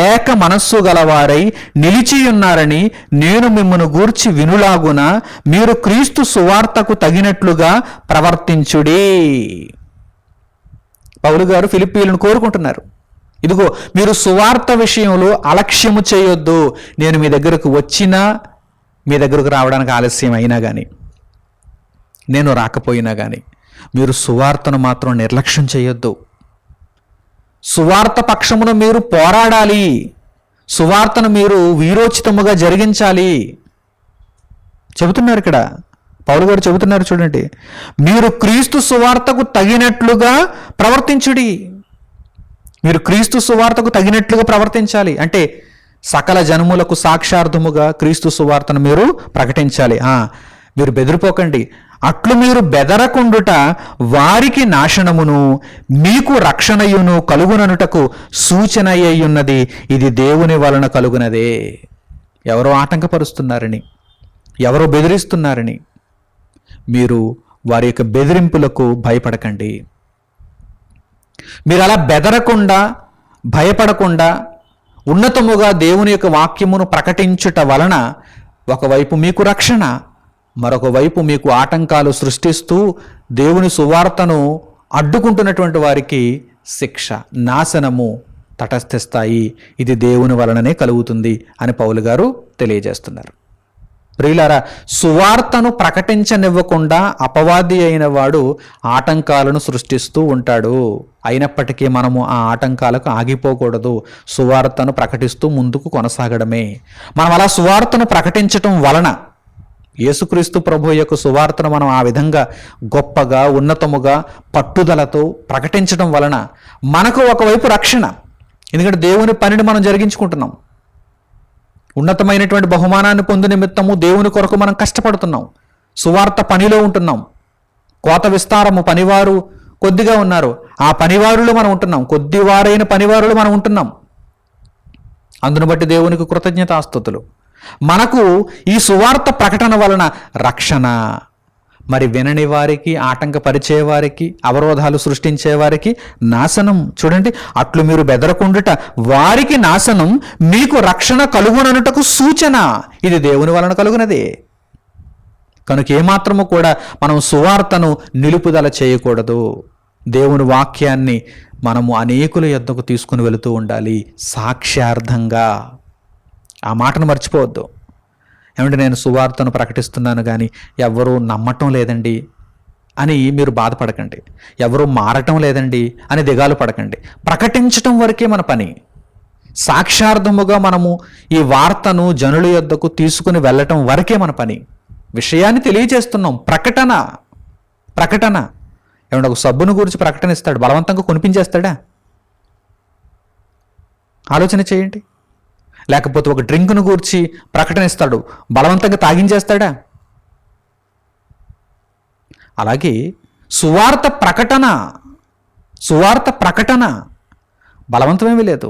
ఏక మనస్సు గలవారై నిలిచియున్నారని నేను మిమ్మును గూర్చి వినులాగున మీరు క్రీస్తు సువార్తకు తగినట్లుగా ప్రవర్తించుడి. పౌలు గారు ఫిలిప్పీలను కోరుకుంటున్నారు. ఇదిగో మీరు సువార్త విషయంలో అలక్ష్యము చేయొద్దు. నేను మీ దగ్గరకు వచ్చినా, మీ దగ్గరకు రావడానికి ఆలస్యం అయినా కానీ, నేను రాకపోయినా కానీ మీరు సువార్తను మాత్రం నిర్లక్ష్యం చేయొద్దు. సువార్త పక్షమును మీరు పోరాడాలి, సువార్తను మీరు వీరోచితముగా జరిగించాలి చెబుతున్నారు. ఇక్కడ పౌలు గారు చెబుతున్నారు చూడండి, మీరు క్రీస్తు సువార్తకు తగినట్లుగా ప్రవర్తించుడి. మీరు క్రీస్తు సువార్తకు తగినట్లుగా ప్రవర్తించాలి అంటే సకల జనములకు సాక్షార్థముగా క్రీస్తు సువార్తను మీరు ప్రకటించాలి. మీరు బెదిరిపోకండి. అట్లు మీరు బెదరకుండుట వారికి నాశనమును మీకు రక్షణయును కలుగుననుటకు సూచన అయ్యున్నది. ఇది దేవుని వలన కలుగునదే. ఎవరో ఆటంకపరుస్తున్నారని, ఎవరో బెదిరిస్తున్నారని మీరు వారి యొక్క బెదిరింపులకు భయపడకండి. మీరు అలా బెదరకుండా, భయపడకుండా ఉన్నతముగా దేవుని యొక్క వాక్యమును ప్రకటించుట వలన ఒకవైపు మీకు రక్షణ, మరొక వైపు మీకు ఆటంకాలు సృష్టిస్తూ దేవుని సువార్తను అడ్డుకుంటున్నటువంటి వారికి శిక్ష, నాశనము తటస్థిస్తాయి. ఇది దేవుని వలననే కలుగుతుంది అని పౌలు గారు తెలియజేస్తున్నారు. ప్రియులారా, సువార్తను ప్రకటించనివ్వకుండా అపవాది అయిన వాడు ఆటంకాలను సృష్టిస్తూ ఉంటాడు. అయినప్పటికీ మనము ఆ ఆటంకాలకు ఆగిపోకూడదు. సువార్తను ప్రకటిస్తూ ముందుకు కొనసాగడమే. మనం అలా సువార్తను ప్రకటించటం వలన, యేసుక్రీస్తు ప్రభు యొక్క సువార్తను మనం ఆ విధంగా గొప్పగా, ఉన్నతముగా, పట్టుదలతో ప్రకటించడం వలన మనకు ఒకవైపు రక్షణ. ఎందుకంటే దేవుని పనిని మనం జరిగించుకుంటున్నాం. ఉన్నతమైనటువంటి బహుమానాన్ని పొందు నిమిత్తము దేవుని కొరకు మనం కష్టపడుతున్నాం. సువార్త పనిలో ఉంటున్నాం. కోత విస్తారము, పనివారు కొద్దిగా ఉన్నారు. ఆ పనివారులు మనం ఉంటున్నాం. కొద్దివారైన పనివారులు మనం ఉంటున్నాం. అందును బట్టి దేవునికి కృతజ్ఞతాస్తుతులు. మనకు ఈ సువార్త ప్రకటన వలన రక్షణ. మరి వినని వారికి, ఆటంకపరిచే వారికి, అవరోధాలు సృష్టించే వారికి నాశనం. చూడండి, అట్లు మీరు బెదరకుండుట వారికి నాశనం, మీకు రక్షణ కలుగుననుటకు సూచన. ఇది దేవుని వలన కలుగునదే. కనుక ఏమాత్రము కూడా మనం సువార్తను నిలుపుదల చేయకూడదు. దేవుని వాక్యాన్ని మనము అనేకుల యొద్దకు తీసుకుని వెళుతూ ఉండాలి, సాక్ష్యార్థంగా. ఆ మాటను మర్చిపోవద్దు. ఏమంటే నేను సువార్తను ప్రకటిస్తున్నాను కానీ ఎవరూ నమ్మటం లేదండి అని మీరు బాధపడకండి. ఎవరూ మారటం లేదండి అని దిగాలు పడకండి. ప్రకటించటం వరకే మన పని. సాక్ష్యార్థముగా మనము ఈ వార్తను జనుల యొద్దకు తీసుకుని వెళ్ళటం వరకే మన పని. విషయాన్ని తెలియజేస్తున్నాం. ప్రకటన. ఏమంటే ఒక సబ్బును గురించి ప్రకటన ఇస్తాడు, బలవంతంగా కొనిపించేస్తాడా? ఆలోచన చేయండి. లేకపోతే ఒక డ్రింక్ను గూర్చి ప్రకటనిస్తాడు, బలవంతంగా తాగించేస్తాడా? అలాగే సువార్త ప్రకటన బలవంతమేమీ లేదు.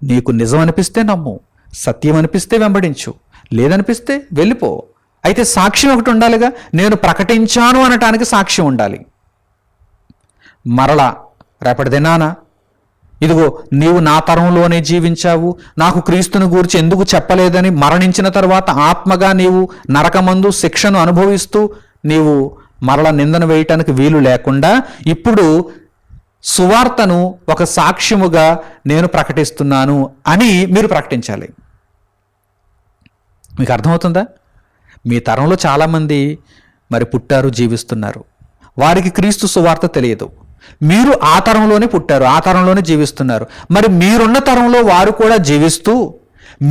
నీకు నిజం అనిపిస్తే నమ్ము, సత్యం అనిపిస్తే వెంబడించు, లేదనిపిస్తే వెళ్ళిపో. అయితే సాక్ష్యం ఒకటి ఉండాలిగా. నేను ప్రకటించాను అనటానికి సాక్ష్యం ఉండాలి. మరలా రేపటి దినాన ఇదిగో నీవు నా తరంలోనే జీవించావు, నాకు క్రీస్తుని గూర్చి ఎందుకు చెప్పలేదని మరణించిన తర్వాత ఆత్మగా నీవు నరకమందు శిక్షను అనుభవిస్తూ నీవు మరల నిందను వేయటానికి వీలు లేకుండా ఇప్పుడు సువార్తను ఒక సాక్ష్యముగా నేను ప్రకటిస్తున్నాను అని మీరు ప్రకటించాలి. మీకు అర్థమవుతుందా? మీ తరంలో చాలామంది మరి పుట్టారు, జీవిస్తున్నారు. వారికి క్రీస్తు సువార్త తెలియదు. మీరు ఆ తరంలోనే పుట్టారు, ఆ తరంలోనే జీవిస్తున్నారు. మరి మీరున్న తరంలో వారు కూడా జీవిస్తూ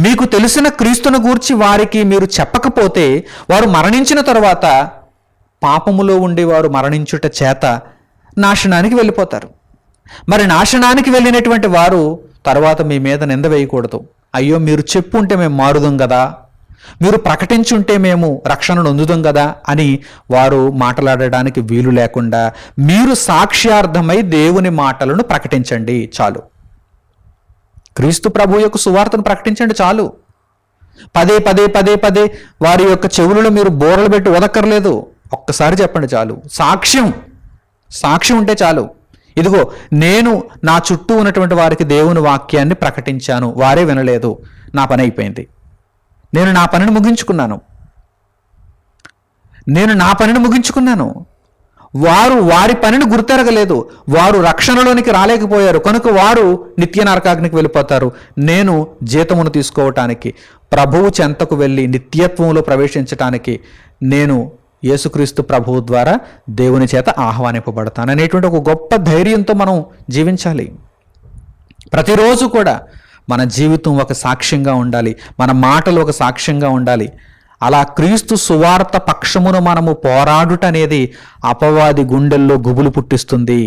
మీకు తెలిసిన క్రీస్తును గూర్చి వారికి మీరు చెప్పకపోతే వారు మరణించిన తర్వాత పాపములో ఉండి వారు మరణించుట చేత నాశనానికి వెళ్ళిపోతారు. మరి నాశనానికి వెళ్ళినటువంటి వారు తర్వాత మీ మీద నింద వేయకూడదు. అయ్యో మీరు చెప్పుంటే మేము మారుదాం కదా, మీరు ప్రకటించుంటే మేము రక్షణను పొందుదాం కదా అని వారు మాట్లాడడానికి వీలు లేకుండా మీరు సాక్ష్యార్థమై దేవుని మాటలను ప్రకటించండి చాలు. క్రీస్తు ప్రభు యొక్క సువార్తను ప్రకటించండి చాలు. పదే పదే పదే పదే వారి యొక్క చెవులలో మీరు బోరలు పెట్టి వదక్కర్లేదు. ఒక్కసారి చెప్పండి చాలు. సాక్ష్యం ఉంటే చాలు. ఇదిగో నేను నా చుట్టూ ఉన్నటువంటి వారికి దేవుని వాక్యాన్ని ప్రకటించాను, వారే వినలేదు, నా పని అయిపోయింది, నేను నా పనిని ముగించుకున్నాను. వారు వారి పనిని గుర్తెరగలేదు, వారు రక్షణలోనికి రాలేకపోయారు, కనుక వారు నిత్య నరకాగ్నికి వెళ్ళిపోతారు. నేను జీతమును తీసుకోవటానికి, ప్రభువు చెంతకు వెళ్ళి నిత్యత్వంలో ప్రవేశించటానికి నేను యేసుక్రీస్తు ప్రభువు ద్వారా దేవుని చేత ఆహ్వానింపబడతాను అనేటువంటి ఒక గొప్ప ధైర్యంతో మనం జీవించాలి. ప్రతిరోజు కూడా మన జీవితం ఒక సాక్ష్యంగా ఉండాలి, మన మాటలు ఒక సాక్ష్యంగా ఉండాలి. అలా క్రీస్తు సువార్త పక్షమును మనము పోరాడుట అనేది అపవాది గుండెల్లో గుబులు పుట్టిస్తుంది.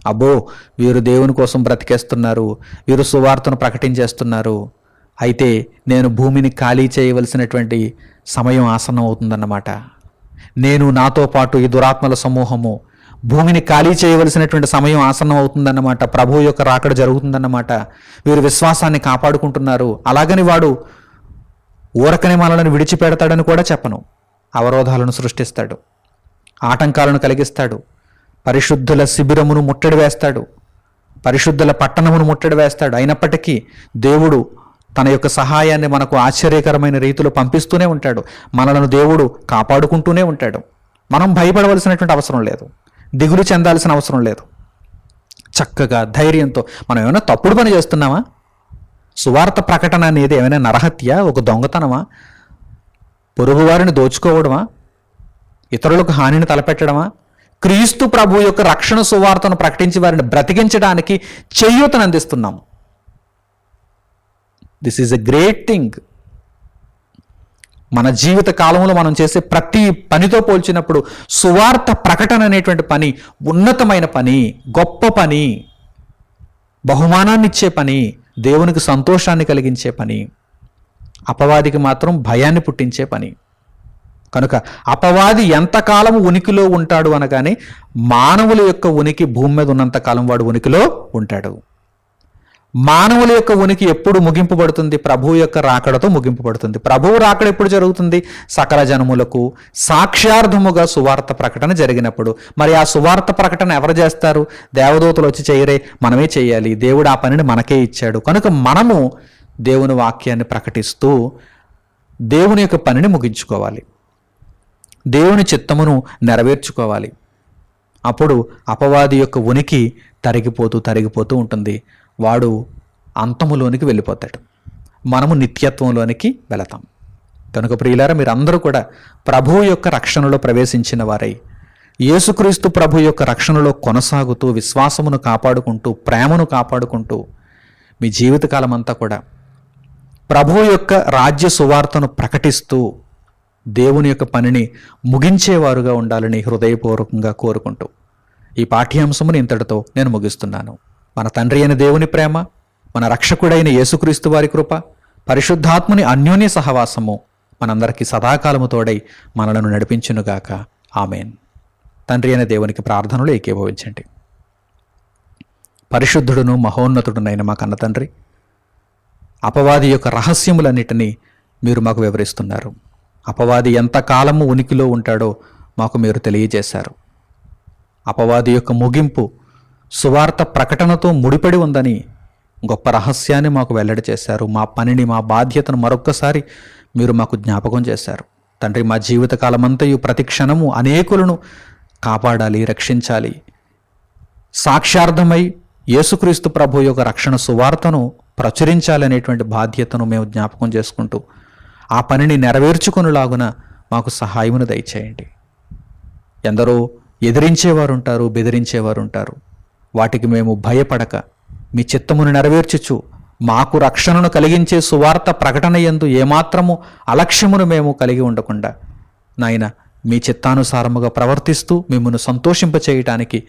అబ్బో వీరు దేవుని కోసం బ్రతికేస్తున్నారు, వీరు సువార్తను ప్రకటించేస్తున్నారు, అయితే నేను భూమిని ఖాళీ చేయవలసినటువంటి సమయం ఆసన్నం అవుతుందన్నమాట. నేను నాతో పాటు ఈ దురాత్మల సమూహము భూమిని ఖాళీ చేయవలసినటువంటి సమయం ఆసన్నం అవుతుందన్నమాట. ప్రభువు యొక్క రాకడ జరుగుతుందన్నమాట. వీరు విశ్వాసాన్ని కాపాడుకుంటున్నారు. అలాగని వాడు ఊరకనే మనలను విడిచిపెడతాడని కూడా చెప్పను. అవరోధాలను సృష్టిస్తాడు, ఆటంకాలను కలిగిస్తాడు, పరిశుద్ధుల శిబిరమును ముట్టడి వేస్తాడు, పరిశుద్ధుల పట్టణమును ముట్టడి వేస్తాడు. అయినప్పటికీ దేవుడు తన యొక్క సహాయాన్ని మనకు ఆశ్చర్యకరమైన రీతిలో పంపిస్తూనే ఉంటాడు. మనలను దేవుడు కాపాడుకుంటూనే ఉంటాడు. మనం భయపడవలసినటువంటి అవసరం లేదు, దిగులు చెందాల్సిన అవసరం లేదు. చక్కగా ధైర్యంతో మనం ఏమైనా తప్పుడు పని చేస్తున్నామా? సువార్త ప్రకటన అనేది ఏమైనా నరహత్య, ఒక దొంగతనమా? పొరుగువారిని దోచుకోవడమా? ఇతరులకు హానిని తలపెట్టడమా? క్రీస్తు ప్రభు యొక్క రక్షణ సువార్తను ప్రకటించి వారిని బ్రతికించడానికి చేయూతను అందిస్తున్నాం. This is a great thing. మన జీవిత కాలంలో మనం చేసే ప్రతి పనితో పోల్చినప్పుడు సువార్త ప్రకటన అనేటువంటి పని ఉన్నతమైన పని, గొప్ప పని, బహుమానాన్ని ఇచ్చే పని, దేవునికి సంతోషాన్ని కలిగించే పని, అపవాదికి మాత్రం భయాన్ని పుట్టించే పని. కనుక అపవాది ఎంతకాలం ఉనికిలో ఉంటాడు అనగానే మానవుల యొక్క ఉనికి భూమి మీద ఉన్నంతకాలం వాడు ఉనికిలో ఉంటాడు. మానవుల యొక్క ఉనికి ఎప్పుడు ముగింపబడుతుంది? ప్రభువు యొక్క రాకడతో ముగింపబడుతుంది. ప్రభువు రాకడ ఎప్పుడు జరుగుతుంది? సకల జనములకు సాక్ష్యార్థముగా సువార్త ప్రకటన జరిగినప్పుడు. మరి ఆ సువార్త ప్రకటన ఎవరు చేస్తారు? దేవదూతలు వచ్చి చేయరే, మనమే చేయాలి. దేవుడు ఆ పనిని మనకే ఇచ్చాడు. కనుక మనము దేవుని వాక్యాన్ని ప్రకటిస్తూ దేవుని యొక్క పనిని ముగించుకోవాలి, దేవుని చిత్తమును నెరవేర్చుకోవాలి. అప్పుడు అపవాది యొక్క ఉనికి తరిగిపోతూ ఉంటుంది. వాడు అంతములోనికి వెళ్ళిపోతాడు, మనము నిత్యత్వంలోనికి వెళతాం. కనుక ప్రియులారా, మీరందరూ కూడా ప్రభువు యొక్క రక్షణలో ప్రవేశించిన వారై యేసుక్రీస్తు ప్రభు యొక్క రక్షణలో కొనసాగుతూ విశ్వాసమును కాపాడుకుంటూ ప్రేమను కాపాడుకుంటూ మీ జీవితకాలం అంతా కూడా ప్రభువు యొక్క రాజ్య సువార్తను ప్రకటిస్తూ దేవుని యొక్క పనిని ముగించేవారుగా ఉండాలని హృదయపూర్వకంగా కోరుకుంటూ ఈ పాఠ్యాంశమును ఇంతటితో నేను ముగిస్తున్నాను. మన తండ్రి అయిన దేవుని ప్రేమ, మన రక్షకుడైన యేసుక్రీస్తు వారి కృప, పరిశుద్ధాత్ముని అన్యోన్య సహవాసము మనందరికీ సదాకాలము తోడై మనలను నడిపించునుగాక. ఆమెన్. తండ్రి అయిన దేవునికి ప్రార్థనలు ఏకీభవించండి. పరిశుద్ధుడును మహోన్నతుడునైన మా కన్న తండ్రి, అపవాది యొక్క రహస్యములన్నిటినీ మీరు మాకు వివరిస్తున్నారు. అపవాది ఎంతకాలము ఉనికిలో ఉంటాడో మాకు మీరు తెలియజేశారు. అపవాది యొక్క ముగింపు సువార్త ప్రకటనతో ముడిపడి ఉందని గొప్ప రహస్యాన్ని మాకు వెల్లడి చేశారు. మా పనిని, మా బాధ్యతను మరొక్కసారి మీరు మాకు జ్ఞాపకం చేశారు. తండ్రి, మా జీవితకాలమంతయు ప్రతి క్షణము అనేకులను కాపాడాలి, రక్షించాలి. సాక్ష్యార్థమై యేసుక్రీస్తు ప్రభు యొక్క రక్షణ సువార్తను ప్రచురించాలనేటువంటి బాధ్యతను మేము జ్ఞాపకం చేసుకుంటూ ఆ పనిని నెరవేర్చుకొనులాగున మాకు సహాయమును దయచేయండి. ఎందరో ఎదిరించేవారు ఉంటారు, బెదిరించేవారు ఉంటారు. వాటికి మేము భయపడక మీ చిత్తమును నెరవేర్చుచు మాకు రక్షణను కలిగించే సువార్త ప్రకటన యందు ఏమాత్రము అలక్ష్యమును మేము కలిగి ఉండకుండా నాయన మీ చిత్తానుసారముగా ప్రవర్తిస్తూ మిమ్మల్ని సంతోషింపచేయటానికి,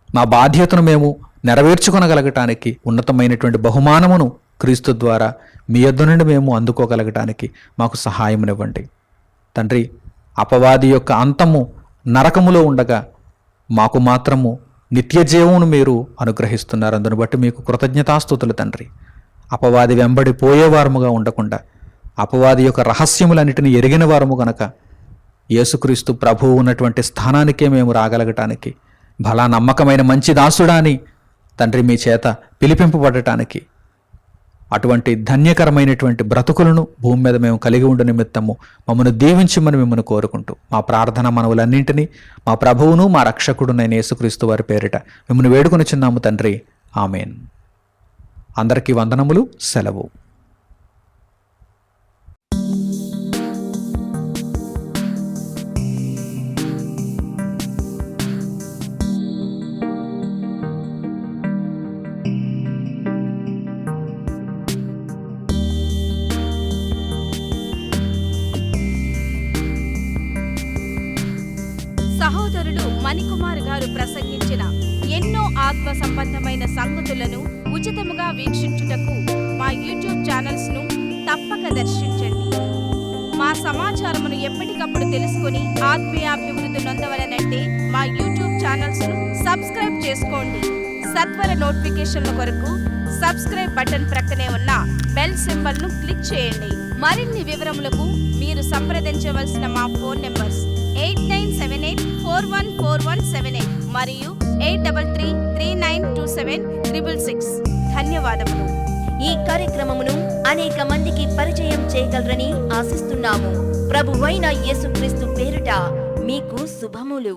మా బాధ్యతను మేము నెరవేర్చుకొనగలగటానికి, ఉన్నతమైనటువంటి బహుమానమును క్రీస్తు ద్వారా మీ యొద్ద నుండి మేము అందుకోగలగటానికి మాకు సహాయమునివ్వండి. తండ్రి, అపవాది యొక్క అంతము నరకములో ఉండగా మాకు మాత్రము నిత్య జీవమును మీరు అనుగ్రహిస్తున్నారు. అందును బట్టి మీకు కృతజ్ఞతాస్తుతులు తండ్రి. అపవాది వెంబడి పోయేవారముగా ఉండకుండా అపవాది యొక్క రహస్యములన్నిటిని ఎరిగిన వారము గనక యేసుక్రీస్తు ప్రభువు ఉన్నటువంటి స్థానానికే మేము రాగలగటానికి, భలా నమ్మకమైన మంచి దాసుడా అని తండ్రి మీ చేత పిలిపింపబడటానికి, అటువంటి ధన్యకరమైనటువంటి బ్రతుకులను భూమి మీద మేము కలిగి ఉండు నిమిత్తము మమ్మల్ని దీవించమని మిమ్మల్ని కోరుకుంటూ మా ప్రార్థన మనవులన్నింటినీ మా ప్రభువును మా రక్షకుడునైన యేసుక్రీస్తు వారి పేరిట మిమ్మల్ని వేడుకొనిచున్నాము తండ్రి. ఆమెన్. అందరికీ వందనములు. సెలవు. సహోదరులు మణికుమార్ గారు ప్రసంగించిన ఎన్నో ఆత్మ సంబంధమైన సంగతులను ఉచితముగా వీక్షించుటకు మా యూట్యూబ్ ఛానల్స్ ను తప్పక దర్శించండి. మా సమాచారమును ఎప్పటికప్పుడు తెలుసుకుని ఆత్మీయాభివృద్ధి నొందవలనంటే మా యూట్యూబ్ ఛానల్స్ ను సబ్స్క్రైబ్ చేసుకోండి. సత్వర నోటిఫికేషన్ల కొరకు సబ్స్క్రైబ్ బటన్ ప్రక్కనే ఉన్న బెల్ సింబల్ ను క్లిక్ చేయండి. మరిన్ని వివరములకు మీరు సంప్రదించవలసిన మా ఫోన్ నెంబర్స్ 8978414178 మరియు 8333927666. ధన్యవాదములు. ఈ కార్యక్రమమును అనేక మందికి పరిచయం చేయగలరని ఆశిస్తున్నాము. ప్రభువైన యేసుక్రీస్తు పేరిట మీకు శుభములు.